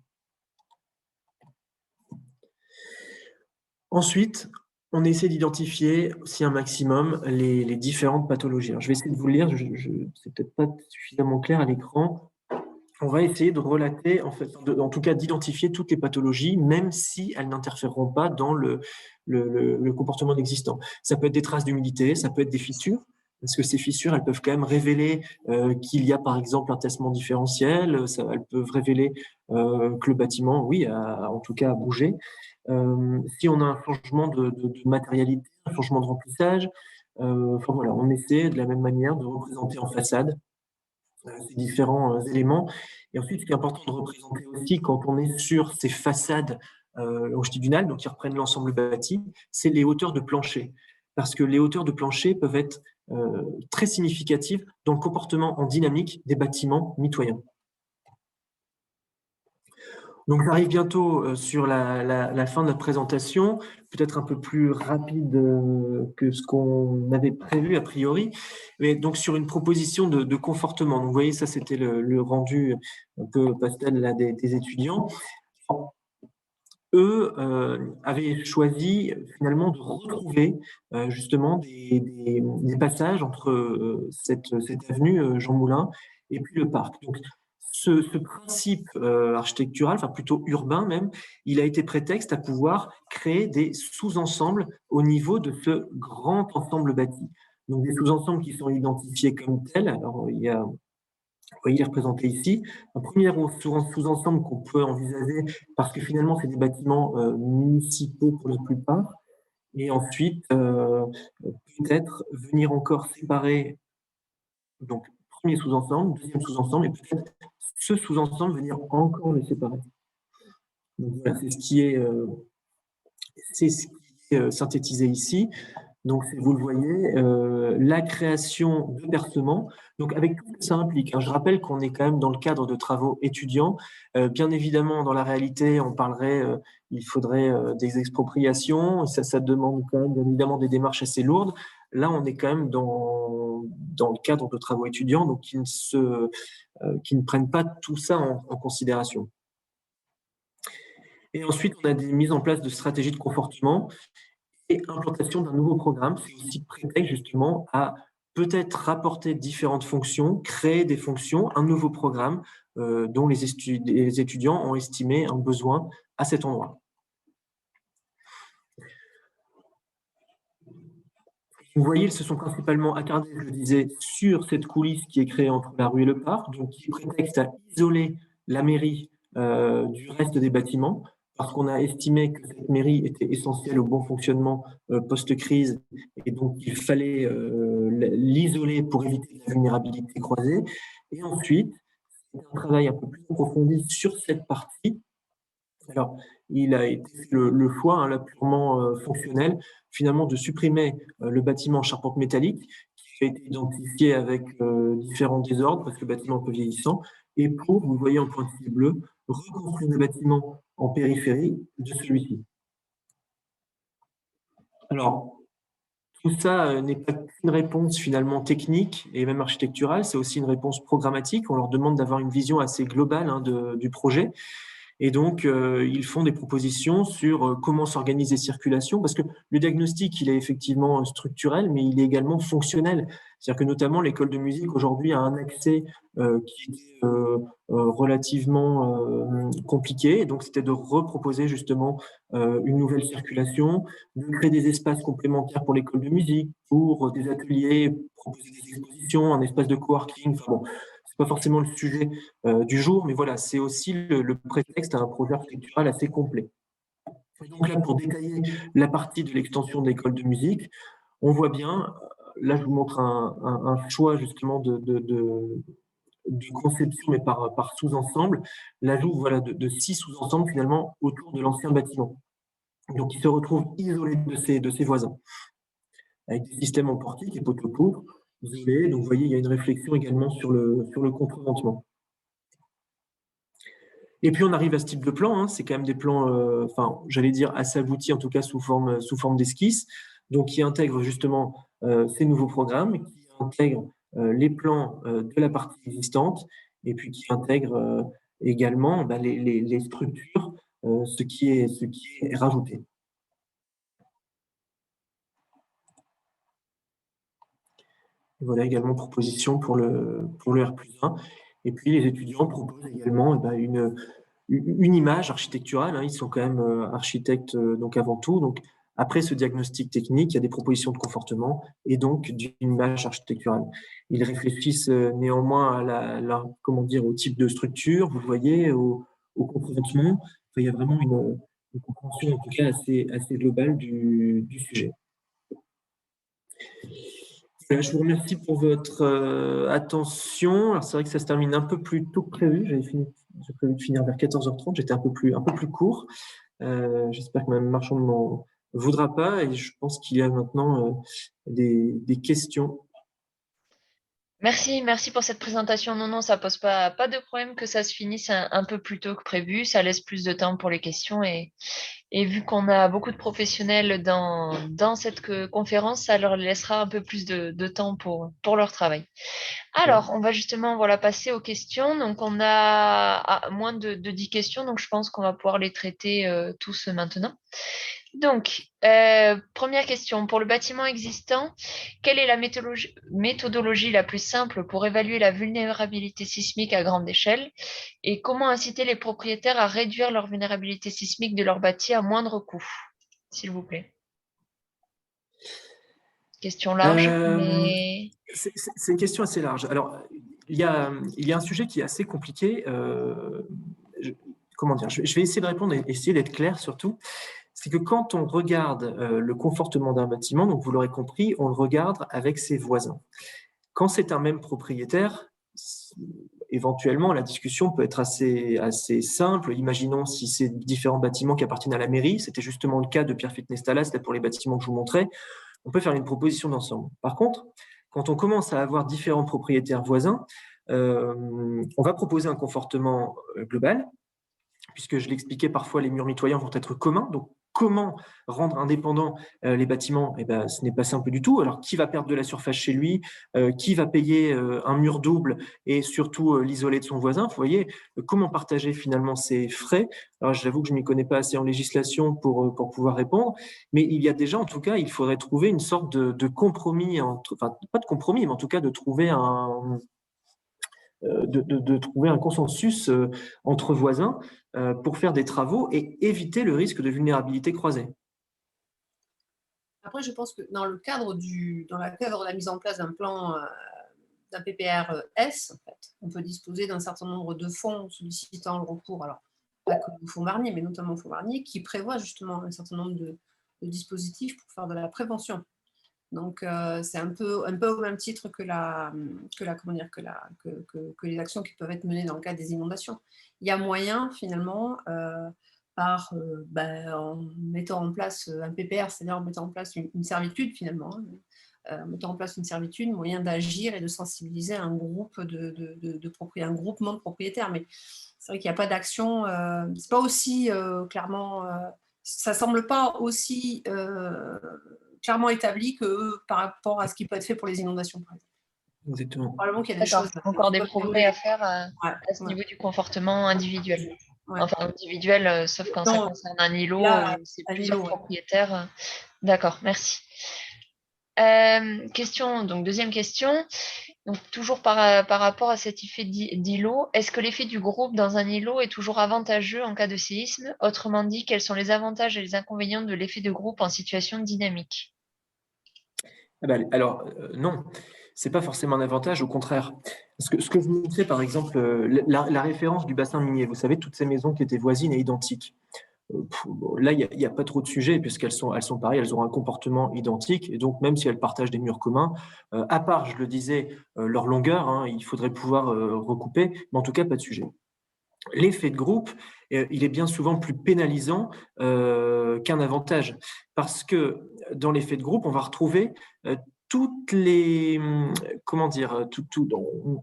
Ensuite, on essaie d'identifier aussi un maximum les différentes pathologies. Alors, je vais essayer de vous le lire, c'est peut-être pas suffisamment clair à l'écran. On va essayer de relater, en fait, en tout cas d'identifier toutes les pathologies, même si elles n'interféreront pas dans le comportement existant. Ça peut être des traces d'humidité, ça peut être des fissures, parce que ces fissures, elles peuvent quand même révéler qu'il y a par exemple un tassement différentiel, elles peuvent révéler que le bâtiment, oui, en tout cas a bougé. Si on a un changement de matérialité, un changement de remplissage, enfin voilà, on essaie de la même manière de représenter en façade ces différents éléments. Et ensuite, ce qui est important de représenter aussi quand on est sur ces façades longitudinales, donc qui reprennent l'ensemble bâti, c'est les hauteurs de plancher. Parce que les hauteurs de plancher peuvent être très significatives dans le comportement en dynamique des bâtiments mitoyens. Donc, j'arrive bientôt sur la fin de notre présentation, peut-être un peu plus rapide que ce qu'on avait prévu a priori, mais donc sur une proposition de confortement. Donc, vous voyez, ça, c'était le rendu un peu pastel là, des étudiants. Eux avaient choisi finalement de retrouver justement des passages entre cette avenue Jean Moulin et puis le parc. Donc, ce principe architectural, enfin plutôt urbain même, il a été prétexte à pouvoir créer des sous-ensembles au niveau de ce grand ensemble bâti. Donc des sous-ensembles qui sont identifiés comme tels. Alors il y a, vous voyez, il est représenté ici. Un premier sous-ensemble qu'on peut envisager, parce que finalement c'est des bâtiments municipaux pour la plupart, et ensuite peut-être venir encore séparer, donc premier sous-ensemble, deuxième sous-ensemble, et peut-être ce sous-ensemble venir encore les séparer. Donc voilà, c'est ce qui est synthétisé ici. Donc, vous le voyez, la création de percements, donc avec tout ce que ça implique. Je rappelle qu'on est quand même dans le cadre de travaux étudiants. Bien évidemment, dans la réalité, on parlerait, il faudrait des expropriations. Ça demande quand même, bien évidemment, des démarches assez lourdes. Là, on est quand même dans le cadre de travaux étudiants, donc qui ne prennent pas tout ça en considération. Et ensuite, on a des mises en place de stratégies de confortement et implantation d'un nouveau programme. C'est aussi prétexte justement à peut-être rapporter différentes fonctions, créer des fonctions, un nouveau programme dont les étudiants ont estimé un besoin à cet endroit. Vous voyez, ils se sont principalement attardés, je le disais, sur cette coulisse qui est créée entre la rue et le parc, donc qui prétexte à isoler la mairie du reste des bâtiments, parce qu'on a estimé que cette mairie était essentielle au bon fonctionnement post-crise, et donc il fallait l'isoler pour éviter la vulnérabilité croisée. Et ensuite, c'est un travail un peu plus approfondi sur cette partie. Alors, il a été fait le choix, là, purement fonctionnel, finalement, de supprimer le bâtiment en charpente métallique, qui a été identifié avec différents désordres, parce que le bâtiment est un peu vieillissant, et pour, vous voyez en pointillé bleu, reconstruire le bâtiment en périphérie de celui-ci. Alors, tout ça n'est pas qu'une réponse finalement technique et même architecturale, c'est aussi une réponse programmatique. On leur demande d'avoir une vision assez globale du projet. Et donc, ils font des propositions sur comment s'organisent les circulations, parce que le diagnostic, il est effectivement structurel, mais il est également fonctionnel. C'est-à-dire que notamment l'école de musique aujourd'hui a un accès qui est relativement compliqué. Et donc, c'était de reproposer justement une nouvelle circulation, de créer des espaces complémentaires pour l'école de musique, pour des ateliers, proposer des expositions, un espace de coworking. Enfin bon, c'est pas forcément le sujet du jour, mais voilà, c'est aussi le prétexte à un projet architectural assez complet. Et donc là, pour détailler la partie de l'extension de l'école de musique, on voit bien, là je vous montre un choix justement de conception, mais par sous-ensemble, l'ajout voilà, de 6 sous-ensembles finalement autour de l'ancien bâtiment. Donc il se retrouve isolé de ses voisins, avec des systèmes en portique et poteaux isolés. Donc vous voyez, il y a une réflexion également sur le contre-ventement. Et puis on arrive à ce type de plan, hein, c'est quand même des plans, enfin j'allais dire assez aboutis, en tout cas sous forme d'esquisse, donc qui intègrent justement ces nouveaux programmes, qui intègrent les plans de la partie existante, et puis qui intègrent également les structures, ce qui est rajouté. Et voilà également proposition pour le R+1. Et puis les étudiants proposent également une image architecturale, hein, ils sont quand même architectes donc avant tout. Donc après ce diagnostic technique, il y a des propositions de confortement et donc d'une image architecturale. Ils réfléchissent néanmoins à comment dire, au type de structure, vous voyez, au contre-ventement. Enfin, il y a vraiment une compréhension en tout cas assez globale du sujet. Je vous remercie pour votre attention. Alors c'est vrai que ça se termine un peu plus tôt que prévu. J'ai prévu de finir vers 14h30. J'étais un peu plus court. J'espère que Mme Marchand ne m'en voudra pas. Et je pense qu'il y a maintenant des questions. Merci pour cette présentation. Non, ça pose pas de problème que ça se finisse un peu plus tôt que prévu. Ça laisse plus de temps pour les questions et vu qu'on a beaucoup de professionnels dans cette conférence, ça leur laissera un peu plus de temps pour leur travail. Alors, on va justement passer aux questions. Donc, on a moins de 10 questions, donc je pense qu'on va pouvoir les traiter tous maintenant. Donc, première question. Pour le bâtiment existant, quelle est la méthodologie la plus simple pour évaluer la vulnérabilité sismique à grande échelle? Et comment inciter les propriétaires à réduire leur vulnérabilité sismique de leur bâti à moindre coût, s'il vous plaît? Question large, mais... C'est une question assez large. Alors, il y a un sujet qui est assez compliqué. Comment dire? Je vais essayer de répondre et essayer d'être clair surtout. C'est que quand on regarde le confortement d'un bâtiment, donc vous l'aurez compris, on le regarde avec ses voisins. Quand c'est un même propriétaire, éventuellement, la discussion peut être assez simple. Imaginons si c'est différents bâtiments qui appartiennent à la mairie. C'était justement le cas de Pierre Fitness-Talas, là pour les bâtiments que je vous montrais. On peut faire une proposition d'ensemble. Par contre, quand on commence à avoir différents propriétaires voisins, on va proposer un confortement global, puisque je l'expliquais, parfois les murs mitoyens vont être communs. Donc, comment rendre indépendants les bâtiments? Ce n'est pas simple du tout. Alors, qui va perdre de la surface chez lui? Qui va payer un mur double et surtout l'isoler de son voisin? Vous voyez, comment partager finalement ces frais? Alors, j'avoue que je ne m'y connais pas assez en législation pour pouvoir répondre, mais il y a déjà, en tout cas, il faudrait trouver une sorte de compromis, enfin, pas de compromis, mais en tout cas de trouver de trouver un consensus entre voisins pour faire des travaux et éviter le risque de vulnérabilité croisée. Après, je pense que dans le cadre de la mise en place d'un plan d'un PPR-S, en fait, on peut disposer d'un certain nombre de fonds sollicitant le recours, alors pas que au fonds Barnier, mais notamment au fonds Barnier, qui prévoit justement un certain nombre de dispositifs pour faire de la prévention. Donc, c'est un peu au même titre que les actions qui peuvent être menées dans le cadre des inondations. Il y a moyen, finalement, en mettant en place un PPR, c'est-à-dire en mettant en place une servitude, finalement, en mettant en place une servitude, moyen d'agir et de sensibiliser un groupe un groupement de propriétaires. Mais c'est vrai qu'il n'y a pas d'action, c'est pas aussi clairement, ça semble pas aussi clairement établi que par rapport à ce qui peut être fait pour les inondations, par exemple. Exactement. Probablement qu'il y a des choses. Encore des progrès à faire à ce niveau du confortement individuel. Ouais. Enfin, individuel, sauf quand ça concerne un îlot, c'est plusieurs propriétaires. D'accord, merci. Deuxième question. Donc, toujours par rapport à cet effet d'îlot, est-ce que l'effet du groupe dans un îlot est toujours avantageux en cas de séisme? Autrement dit, quels sont les avantages et les inconvénients de l'effet de groupe en situation dynamique? Non, ce n'est pas forcément un avantage, au contraire. Ce que je vous montrais, par exemple, la référence du bassin minier, vous savez, toutes ces maisons qui étaient voisines et identiques. là, il n'y a pas trop de sujets puisqu'elles sont pareilles, elles ont un comportement identique. Et donc, même si elles partagent des murs communs, à part, je le disais, leur longueur, hein, il faudrait pouvoir recouper, mais en tout cas, pas de sujet. L'effet de groupe, il est bien souvent plus pénalisant qu'un avantage. Parce que dans l'effet de groupe, on va retrouver toutes les, comment dire,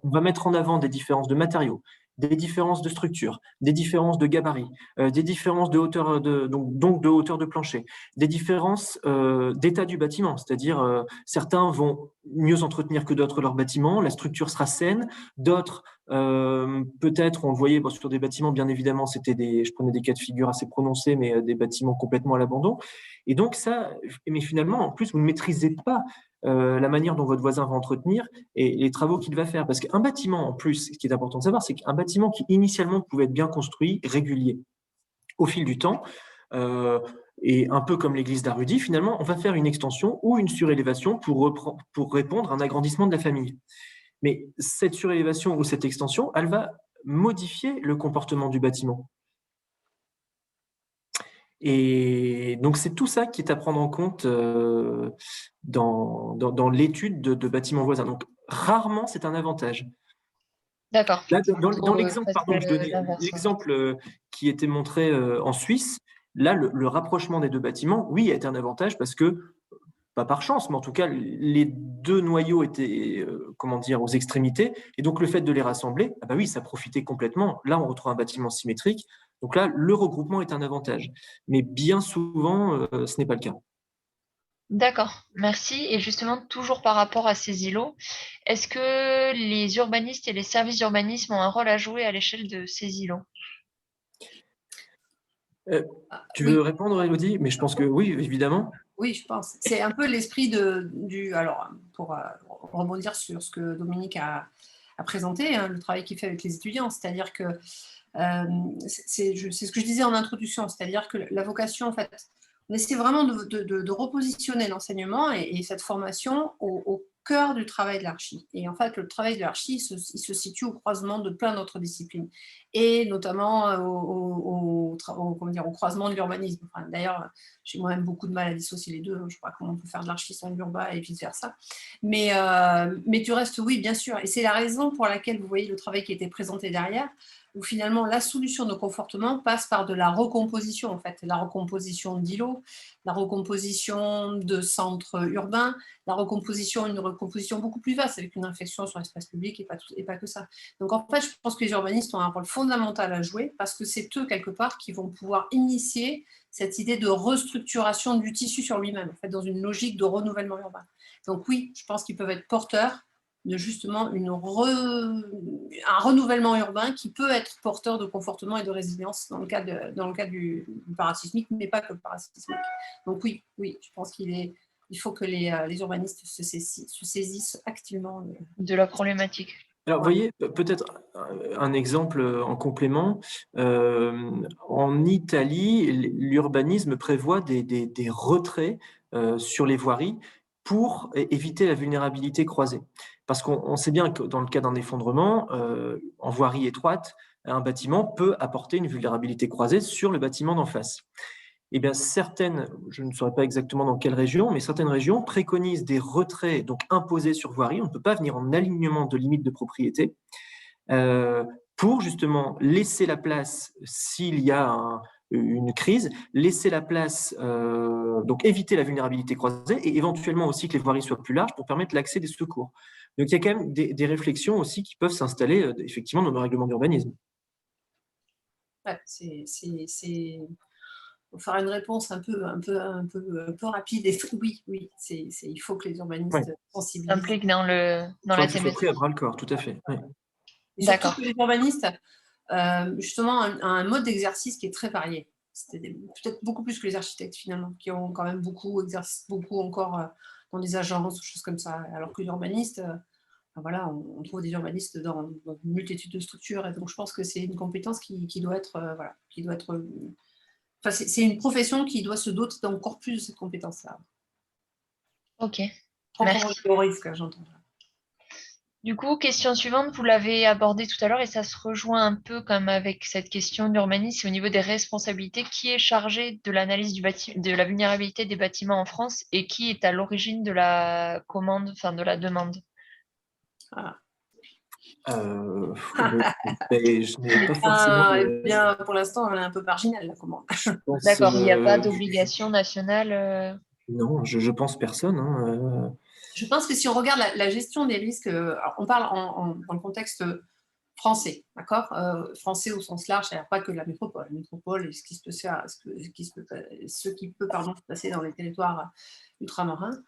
on va mettre en avant des différences de matériaux, des différences de structure, des différences de gabarit, des différences de hauteur donc de hauteur de plancher, des différences d'état du bâtiment, c'est-à-dire certains vont mieux entretenir que d'autres leur bâtiment, la structure sera saine, d'autres peut-être, on le voyait sur des bâtiments, bien évidemment, je prenais des cas de figure assez prononcés, mais des bâtiments complètement à l'abandon. Et donc ça, mais finalement, en plus, vous ne maîtrisez pas la manière dont votre voisin va entretenir et les travaux qu'il va faire. Parce qu'un bâtiment, en plus, ce qui est important de savoir, c'est qu'un bâtiment qui initialement pouvait être bien construit, régulier, au fil du temps, et un peu comme l'église d'Arudi, finalement, on va faire une extension ou une surélévation pour répondre à un agrandissement de la famille. Mais cette surélévation ou cette extension, elle va modifier le comportement du bâtiment. Et donc, c'est tout ça qui est à prendre en compte dans l'étude de bâtiments voisins. Donc, rarement, c'est un avantage. D'accord. Là, dans l'exemple, Presque pardon, je donnais l'inverse. l'exemple qui était montré en Suisse, là, le rapprochement des deux bâtiments, oui, a été un avantage parce que pas par chance, mais en tout cas, les deux noyaux étaient, comment dire, aux extrémités. Et donc, le fait de les rassembler, ah bah oui, ça profitait complètement. Là, on retrouve un bâtiment symétrique. Donc là, le regroupement est un avantage. Mais bien souvent, ce n'est pas le cas. D'accord, merci. Et justement, toujours par rapport à ces îlots, est-ce que les urbanistes et les services d'urbanisme ont un rôle à jouer à l'échelle de ces îlots? Tu Oui. veux répondre, Elodie? Mais je pense que oui, évidemment. Oui, je pense. C'est un peu l'esprit du. Alors, pour rebondir sur ce que Dominique a présenté, hein, le travail qu'il fait avec les étudiants, c'est-à-dire que c'est ce que je disais en introduction, c'est-à-dire que la vocation, en fait, on essaie vraiment de repositionner l'enseignement et cette formation au cœur du travail de l'archi. Et en fait, le travail de l'archi, il se situe au croisement de plein d'autres disciplines, et notamment au croisement de l'urbanisme. Enfin, d'ailleurs, j'ai moi-même beaucoup de mal à dissocier les deux. Je ne sais pas comment on peut faire de l'archi sans l'urbain et vice-versa. Mais du reste, oui, bien sûr. Et c'est la raison pour laquelle vous voyez le travail qui a été présenté derrière, où finalement la solution de comportement passe par de la recomposition, en fait, la recomposition d'îlots, la recomposition de centres urbains, une recomposition beaucoup plus vaste, avec une réflexion sur l'espace public et pas que ça. Donc en fait, je pense que les urbanistes ont un rôle fondamental à jouer, parce que c'est eux, quelque part, qui vont pouvoir initier cette idée de restructuration du tissu sur lui-même, en fait, dans une logique de renouvellement urbain. Donc oui, je pense qu'ils peuvent être porteurs de justement un renouvellement urbain qui peut être porteur de confortement et de résilience dans le cas du parasismique, mais pas que le parasismique. Donc oui, je pense il faut que les urbanistes se saisissent activement De la problématique. Alors, vous voyez, peut-être un exemple en complément. En Italie, l'urbanisme prévoit des retraits sur les voiries pour éviter la vulnérabilité croisée. Parce qu'on sait bien que dans le cas d'un effondrement, en voirie étroite, un bâtiment peut apporter une vulnérabilité croisée sur le bâtiment d'en face. Eh bien, je ne saurais pas exactement dans quelle région, mais certaines régions préconisent des retraits donc imposés sur voirie. On ne peut pas venir en alignement de limite de propriété pour justement laisser la place s'il y a une crise, laisser la place, donc éviter la vulnérabilité croisée et éventuellement aussi que les voiries soient plus larges pour permettre l'accès des secours. Donc il y a quand même des réflexions aussi qui peuvent s'installer effectivement dans nos règlements d'urbanisme. Ouais, pour faire une réponse un peu rapide. Et oui, il faut que les urbanistes sensibilisent. Implique dans la Que ce soit thématique. pris à bras le corps, tout à fait. Oui. Et surtout que les urbanistes, justement, ont un mode d'exercice qui est très varié. Peut-être beaucoup plus que les architectes, finalement, qui ont quand même exercent beaucoup encore dans des agences ou choses comme ça. Alors que l'urbaniste, voilà, on trouve des urbanistes dans une multitude de structures. Et donc, je pense que c'est une compétence qui doit être, enfin, c'est une profession qui doit se doter d'encore plus de cette compétence-là. Ok, Merci. merci. Au risque, j'entends. Du coup, question suivante, vous l'avez abordé tout à l'heure et ça se rejoint un peu comme avec cette question d'urbanisme, c'est au niveau des responsabilités. Qui est chargé de l'analyse de la vulnérabilité des bâtiments en France et qui est à l'origine de la commande, enfin de la demande? Voilà. Je n'ai pas forcément Eh bien, pour l'instant, elle est un peu marginale, la commande. je pense, D'accord, il n'y a pas d'obligation nationale. non, je pense personne, hein. Je pense que si on regarde la gestion des risques, alors on parle dans le contexte français, d'accord, français au sens large, c'est-à-dire pas que la métropole. La métropole et ce qui peut se passer dans les territoires ultramarins.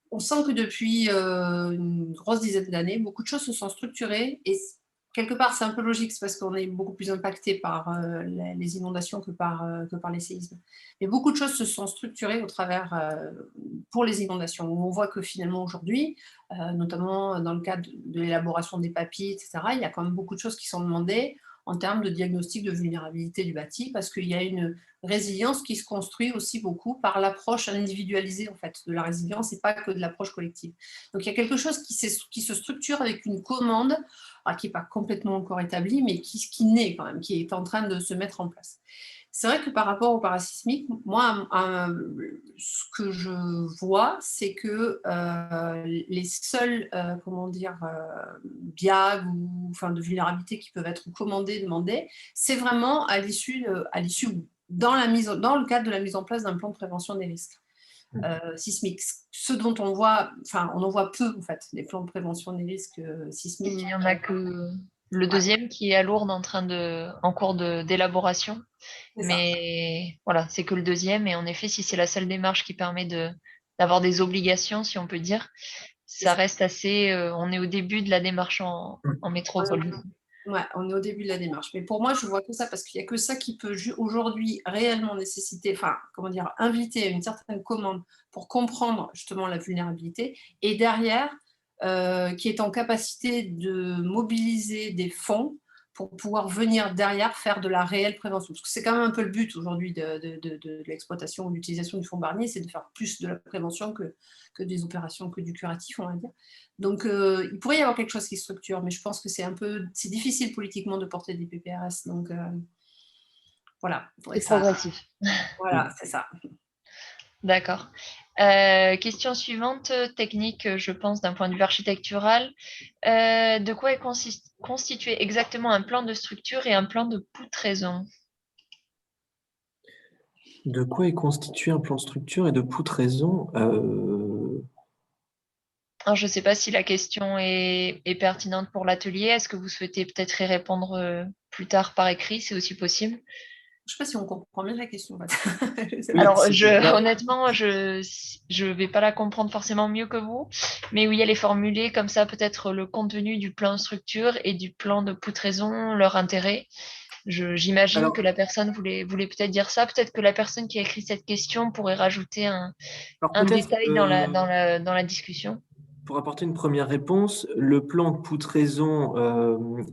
On sent que depuis une grosse dizaine d'années, beaucoup de choses se sont structurées et quelque part c'est un peu logique, c'est parce qu'on est beaucoup plus impacté par les inondations que par les séismes. Mais beaucoup de choses se sont structurées au travers pour les inondations, où on voit que finalement aujourd'hui, notamment dans le cadre de l'élaboration des papiers, etc., il y a quand même beaucoup de choses qui sont demandées en termes de diagnostic de vulnérabilité du bâti, parce qu'il y a une résilience qui se construit aussi beaucoup par l'approche individualisée en fait, de la résilience et pas que de l'approche collective. Donc il y a quelque chose qui se structure avec une commande qui n'est pas complètement encore établie, mais qui naît quand même, qui est en train de se mettre en place. C'est vrai que par rapport au parasismique, moi, ce que je vois, c'est que les seuls, biag ou enfin, de vulnérabilité qui peuvent être commandés, demandés, c'est vraiment à l'issue dans le cadre de la mise en place d'un plan de prévention des risques sismiques. Ce dont on voit, enfin, on en voit peu en fait, des plans de prévention des risques Il sismiques. n'y en a que le Ouais, deuxième qui est à Lourdes en cours d'élaboration. c'est ça. Mais voilà, c'est que le deuxième. Et en effet, si c'est la seule démarche qui permet d'avoir des obligations, si on peut dire, C'est ça ça. reste assez. On est au début de la démarche en métropole, du coup. Ouais, on est au début de la démarche. Mais pour moi, je vois que ça, parce qu'il n'y a que ça qui peut aujourd'hui réellement nécessiter, enfin, comment dire, inviter à une certaine commande pour comprendre justement la vulnérabilité. Et derrière, qui est en capacité de mobiliser des fonds pour pouvoir venir derrière faire de la réelle prévention. Parce que c'est quand même un peu le but aujourd'hui de l'exploitation ou de l'utilisation du fonds Barnier, c'est de faire plus de la prévention que des opérations, que du curatif, on va dire. Donc, il pourrait y avoir quelque chose qui structure, mais je pense que c'est difficile politiquement de porter des PPRS. Donc, voilà, il faudrait C'est que ça. progressif. Voilà, c'est ça. D'accord. Question suivante, technique, je pense, d'un point de vue architectural. De quoi est constitué exactement un plan de structure et un plan de poutraison? De quoi est constitué un plan de structure et de poutraison? Alors, je ne sais pas si la question est pertinente pour l'atelier. Est-ce que vous souhaitez peut-être y répondre plus tard par écrit? C'est aussi possible. Je ne sais pas si on comprend bien la question. En fait. Je sais Oui, pas. Alors, honnêtement, je vais pas la comprendre forcément mieux que vous, mais oui, elle est formulée comme ça, peut-être le contenu du plan structure et du plan de poutraison, leur intérêt. J'imagine que alors, la personne voulait peut-être dire ça. Peut-être que la personne qui a écrit cette question pourrait rajouter alors un peut-être, détail dans la discussion. pour apporter une première réponse, le plan de poutraison,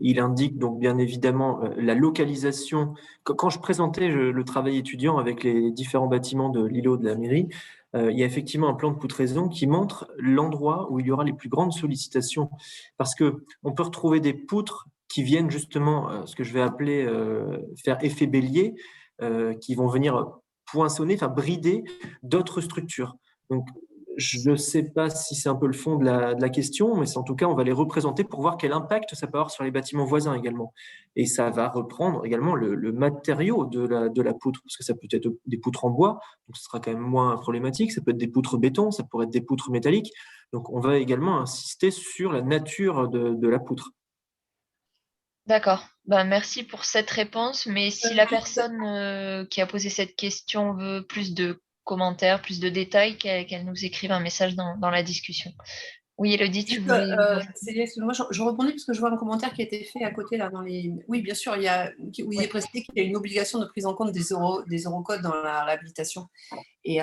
il indique donc bien évidemment la localisation. Quand je présentais le travail étudiant avec les différents bâtiments de l'îlot de la mairie, il y a effectivement un plan de poutraison qui montre l'endroit où il y aura les plus grandes sollicitations. Parce que on peut retrouver des poutres qui viennent justement, ce que je vais appeler faire effet bélier, qui vont venir poinçonner, enfin brider d'autres structures. Donc, je ne sais pas si c'est un peu le fond de la question, mais en tout cas, on va les représenter pour voir quel impact ça peut avoir sur les bâtiments voisins également. Et ça va reprendre également le matériau de la poutre, parce que ça peut être des poutres en bois, donc ce sera quand même moins problématique. Ça peut être des poutres béton, ça pourrait être des poutres métalliques. Donc, on va également insister sur la nature de la poutre. D'accord. Ben, merci pour cette réponse. Mais si la personne qui a posé cette question veut plus de commentaires, plus de détails, qu'elle nous écrive un message dans la discussion. Oui, Elodie, tu Juste, voulais. excuse-moi, je rebondis parce que je vois un commentaire qui a été fait à côté là dans les. Oui, bien sûr, où il est Oui. précisé qu'il y a une obligation de prise en compte des eurocodes dans la réhabilitation et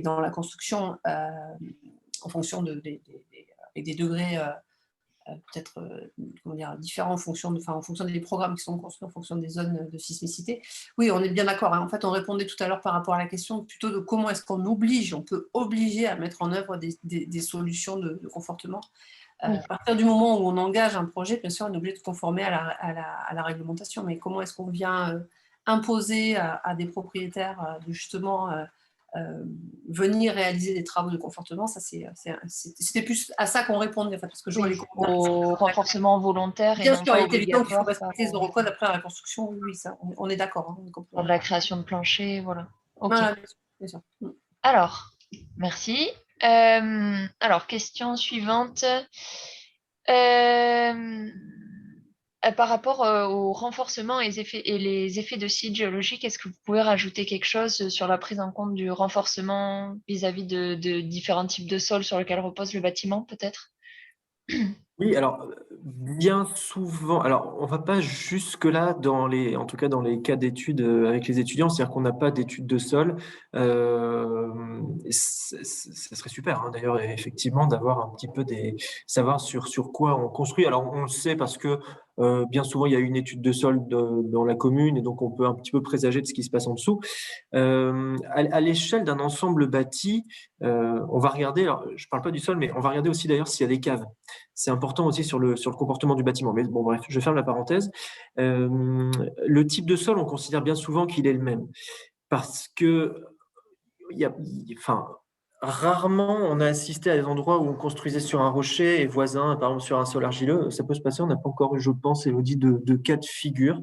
dans la construction en fonction avec des degrés peut-être comment dire, différents en fonction des programmes qui sont construits, en fonction des zones de sismicité. Oui, on est bien d'accord. Hein. En fait, on répondait tout à l'heure par rapport à la question plutôt de comment est-ce qu'on oblige, on peut obliger à mettre en œuvre des solutions de confortement. Oui. À partir du moment où on engage un projet, bien sûr, on est obligé de conformer à la réglementation. Mais comment est-ce qu'on vient imposer à des propriétaires de justement venir réaliser des travaux de confortement, ça c'était plus à ça qu'on répondait, en fait, parce que je vois Oui, les commentaires. au renforcement volontaire et Bien non sûr, pas il est évident qu'il faut obligatoire respecter les eurocode après la reconstruction. Oui, ça, on est d'accord. Hein, pour de la création de plancher, voilà. Ok. voilà, bien sûr. Alors, merci. Alors, question suivante. Par rapport au renforcement et les effets de sites géologiques, est-ce que vous pouvez rajouter quelque chose sur la prise en compte du renforcement vis-à-vis de différents types de sols sur lesquels repose le bâtiment, peut-être? Oui, alors bien souvent, alors on va pas jusque-là en tout cas dans les cas d'études avec les étudiants, c'est-à-dire qu'on n'a pas d'études de sol. Ça serait super, hein, d'ailleurs, effectivement, d'avoir un petit peu savoir sur quoi on construit. Alors on le sait parce que bien souvent il y a une étude de sol dans la commune et donc on peut un petit peu présager de ce qui se passe en dessous. À l'échelle d'un ensemble bâti, on va regarder, alors je parle pas du sol, mais on va regarder aussi d'ailleurs s'il y a des caves. C'est important aussi sur le comportement du bâtiment. Mais bon, bref, je ferme la parenthèse. Le type de sol, on considère bien souvent qu'il est le même. Parce que, enfin, rarement on a assisté à des endroits où on construisait sur un rocher et voisin, par exemple sur un sol argileux. Ça peut se passer, on n'a pas encore eu, je pense, Élodie, de cas de figure.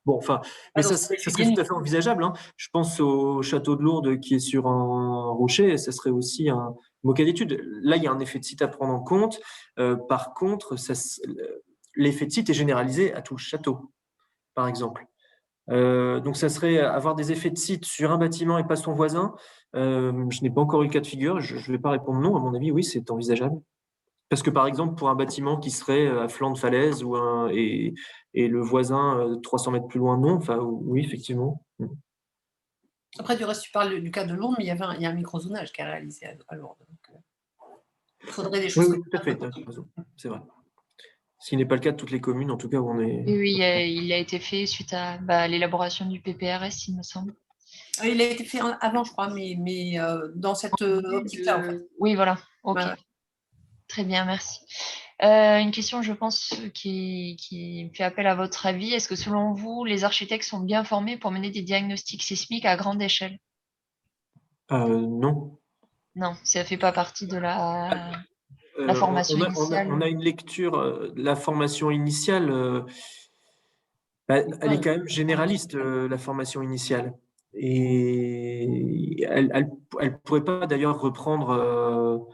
Bon, enfin, mais Alors, ça serait tout à fait envisageable, hein. Je pense au château de Lourdes qui est sur un rocher, ça serait aussi un beau cas d'étude. Là, il y a un effet de site à prendre en compte. Par contre, l'effet de site est généralisé à tout le château, par exemple. Donc, ça serait avoir des effets de site sur un bâtiment et pas son voisin. Je n'ai pas encore eu le cas de figure. Je ne vais pas répondre non. À mon avis, oui, c'est envisageable. Parce que par exemple, pour un bâtiment qui serait à flanc de falaise et le voisin 300 mètres plus loin, non. Enfin, oui, effectivement. Après, du reste, tu parles du cas de Lourdes, mais il y a un microzonage qui est réalisé à Lourdes. Donc, il faudrait des Oui, choses oui, tout à fait. C'est vrai. Ce qui n'est pas le cas de toutes les communes, en tout cas, où on est. Oui, il a été fait suite à l'élaboration du PPRS, il me semble. Il a été fait avant, je crois, mais dans cette optique-là, en fait. Oui, voilà. Ok. Ouais. Très bien, merci. Une question, je pense, qui fait appel à votre avis. Est-ce que selon vous, les architectes sont bien formés pour mener des diagnostics sismiques à grande échelle? Non. Non, ça ne fait pas partie de la formation initiale. On a une lecture, la formation initiale, elle est quand même généraliste, la formation initiale. Et elle pourrait pas d'ailleurs reprendre.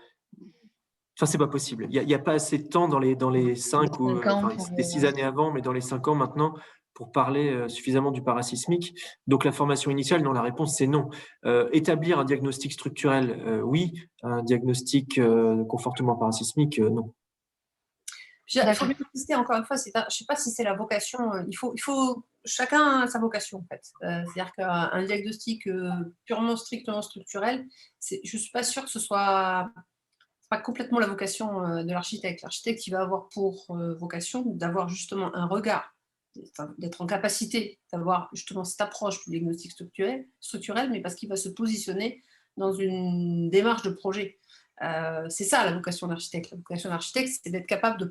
Enfin, c'est pas possible. Il y a pas assez de temps dans les 5 ou 5 ans c'était 6 années avant, mais dans les 5 ans maintenant pour parler suffisamment du parasismique. Donc la formation initiale, non, la réponse c'est non. Établir un diagnostic structurel, oui. Un diagnostic confortement parasismique, non. Il faut bien préciser, encore une fois, je ne sais pas si c'est la vocation. Il faut chacun a sa vocation, en fait. C'est-à-dire qu'un diagnostic purement, strictement structurel, je ne suis pas sûre que ce soit pas complètement la vocation de l'architecte. L'architecte, il va avoir pour vocation d'avoir justement un regard, d'être en capacité d'avoir justement cette approche du diagnostic structurel, mais parce qu'il va se positionner dans une démarche de projet. C'est ça la vocation d'architecte. La vocation d'architecte, c'est d'être capable de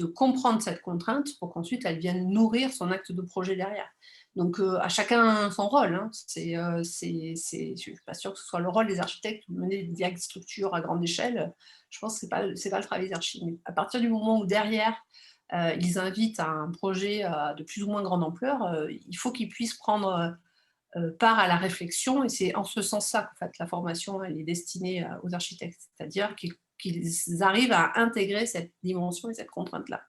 comprendre cette contrainte pour qu'ensuite elle vienne nourrir son acte de projet derrière. Donc à chacun son rôle. Hein. Je ne suis pas sûre que ce soit le rôle des architectes de mener des diagnostics structures à grande échelle. Je pense que ce n'est pas le travail des architectes. Mais à partir du moment où derrière, ils invitent à un projet de plus ou moins grande ampleur, il faut qu'ils puissent prendre part à la réflexion. Et c'est en ce sens-là qu'en fait, la formation elle est destinée aux architectes. C'est-à-dire qu'ils arrivent à intégrer cette dimension et cette contrainte-là,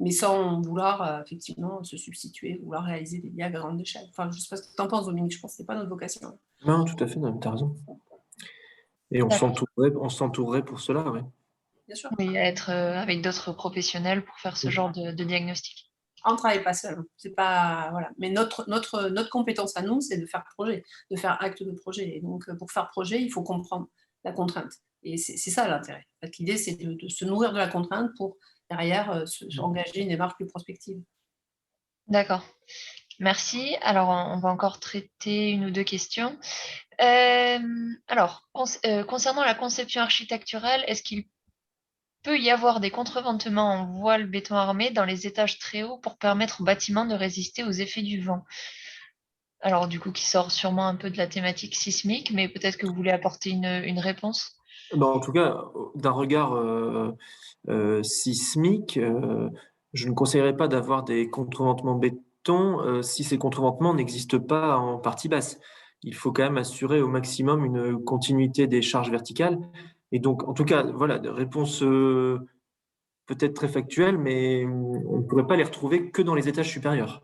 mais sans vouloir effectivement se substituer, vouloir réaliser des diagrammes à grande échelle. Enfin, je ne sais pas ce que tu en penses, Dominique, je pense que ce n'est pas notre vocation. Non, tout à fait, tu as raison. Et on s'entourerait pour cela, oui. Bien sûr. Oui, être avec d'autres professionnels pour faire ce genre de diagnostic. On ne travaille pas seul. C'est pas, voilà. Mais notre compétence à nous, c'est de faire projet, de faire acte de projet. Et donc, pour faire projet, il faut comprendre la contrainte. Et c'est ça l'intérêt. L'idée, c'est de se nourrir de la contrainte pour, derrière, engager une démarche plus prospective. D'accord. Merci. Alors, on va encore traiter une ou deux questions. Alors, concernant la conception architecturale, est-ce qu'il peut y avoir des contreventements en voile béton armé dans les étages très hauts pour permettre aux bâtiments de résister aux effets du vent. Alors, du coup, qui sort sûrement un peu de la thématique sismique, mais peut-être que vous voulez apporter une réponse. En tout cas, d'un regard sismique, je ne conseillerais pas d'avoir des contreventements béton si ces contreventements n'existent pas en partie basse. Il faut quand même assurer au maximum une continuité des charges verticales. Et donc, en tout cas, voilà, de réponse peut-être très factuelle, mais on ne pourrait pas les retrouver que dans les étages supérieurs.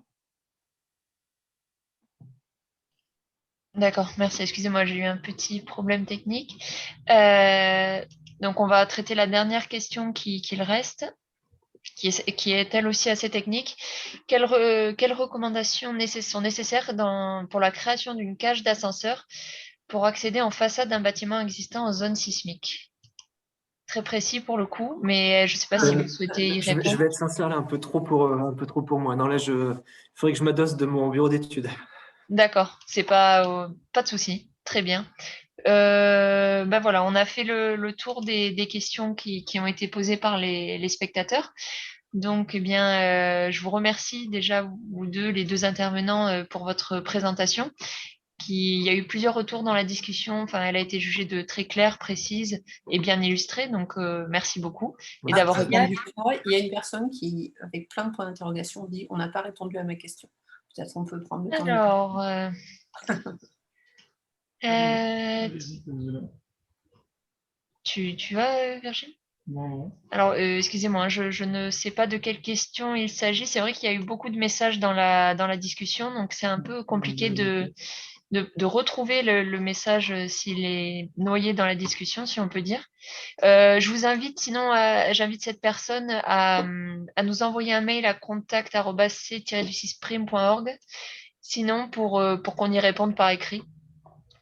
D'accord, merci. Excusez-moi, j'ai eu un petit problème technique. Donc, on va traiter la dernière question qu'il reste, qui est elle aussi assez technique. Quelles recommandations sont nécessaires pour la création d'une cage d'ascenseur pour accéder en façade d'un bâtiment existant en zone sismique? Très précis pour le coup, mais je ne sais pas si vous souhaitez y Je répondre. vais être sincère là, un peu trop pour moi. Non, là, il faudrait que je m'adosse de mon bureau d'études. D'accord, c'est pas de souci. Très bien. Ben voilà, on a fait le tour des questions qui ont été posées par les spectateurs. Donc, eh bien, je vous remercie déjà, vous deux, les deux intervenants, pour votre présentation. Il y a eu plusieurs retours dans la discussion. Enfin, elle a été jugée de très claire, précise et bien illustrée. Donc, merci beaucoup. Et d'avoir répondu. Il y a une personne qui, avec plein de points d'interrogation, dit on n'a pas répondu à ma question. Peut-être on peut prendre le temps. Alors, tu as, Virginie? Non. Alors, excusez-moi, je ne sais pas de quelle question il s'agit. C'est vrai qu'il y a eu beaucoup de messages dans la discussion, donc c'est un peu compliqué de retrouver le message s'il est noyé dans la discussion, si on peut dire. Je vous invite, sinon, j'invite cette personne à nous envoyer un mail à contact@c-du6prime.org, sinon pour qu'on y réponde par écrit,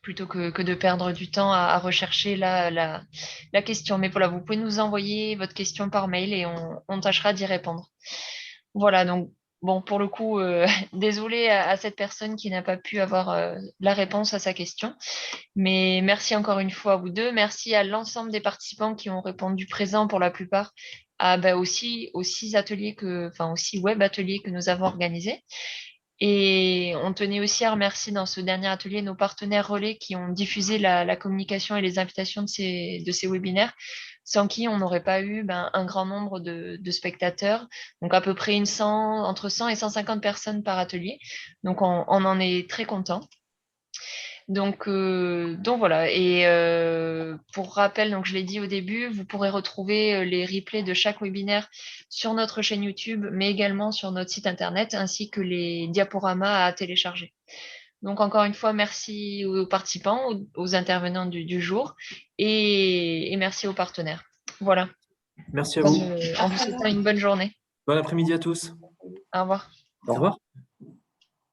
plutôt que de perdre du temps à rechercher la question. Mais voilà, vous pouvez nous envoyer votre question par mail et on tâchera d'y répondre. Voilà, donc bon, pour le coup, désolé à cette personne qui n'a pas pu avoir la réponse à sa question. Mais merci encore une fois à vous deux. Merci à l'ensemble des participants qui ont répondu présent pour la plupart aussi aux 6 ateliers aux 6 web ateliers que nous avons organisés. Et on tenait aussi à remercier dans ce dernier atelier nos partenaires relais qui ont diffusé la communication et les invitations de ces webinaires, sans qui on n'aurait pas eu un grand nombre de spectateurs, donc à peu près entre 100 et 150 personnes par atelier. Donc on en est très content. Donc voilà. Et pour rappel, donc je l'ai dit au début, vous pourrez retrouver les replays de chaque webinaire sur notre chaîne YouTube, mais également sur notre site internet, ainsi que les diaporamas à télécharger. Donc encore une fois, merci aux participants, aux intervenants du jour, et merci aux partenaires. Voilà. Merci à vous. En vous souhaitant une bonne journée. Bon après-midi à tous. Au revoir. Au revoir.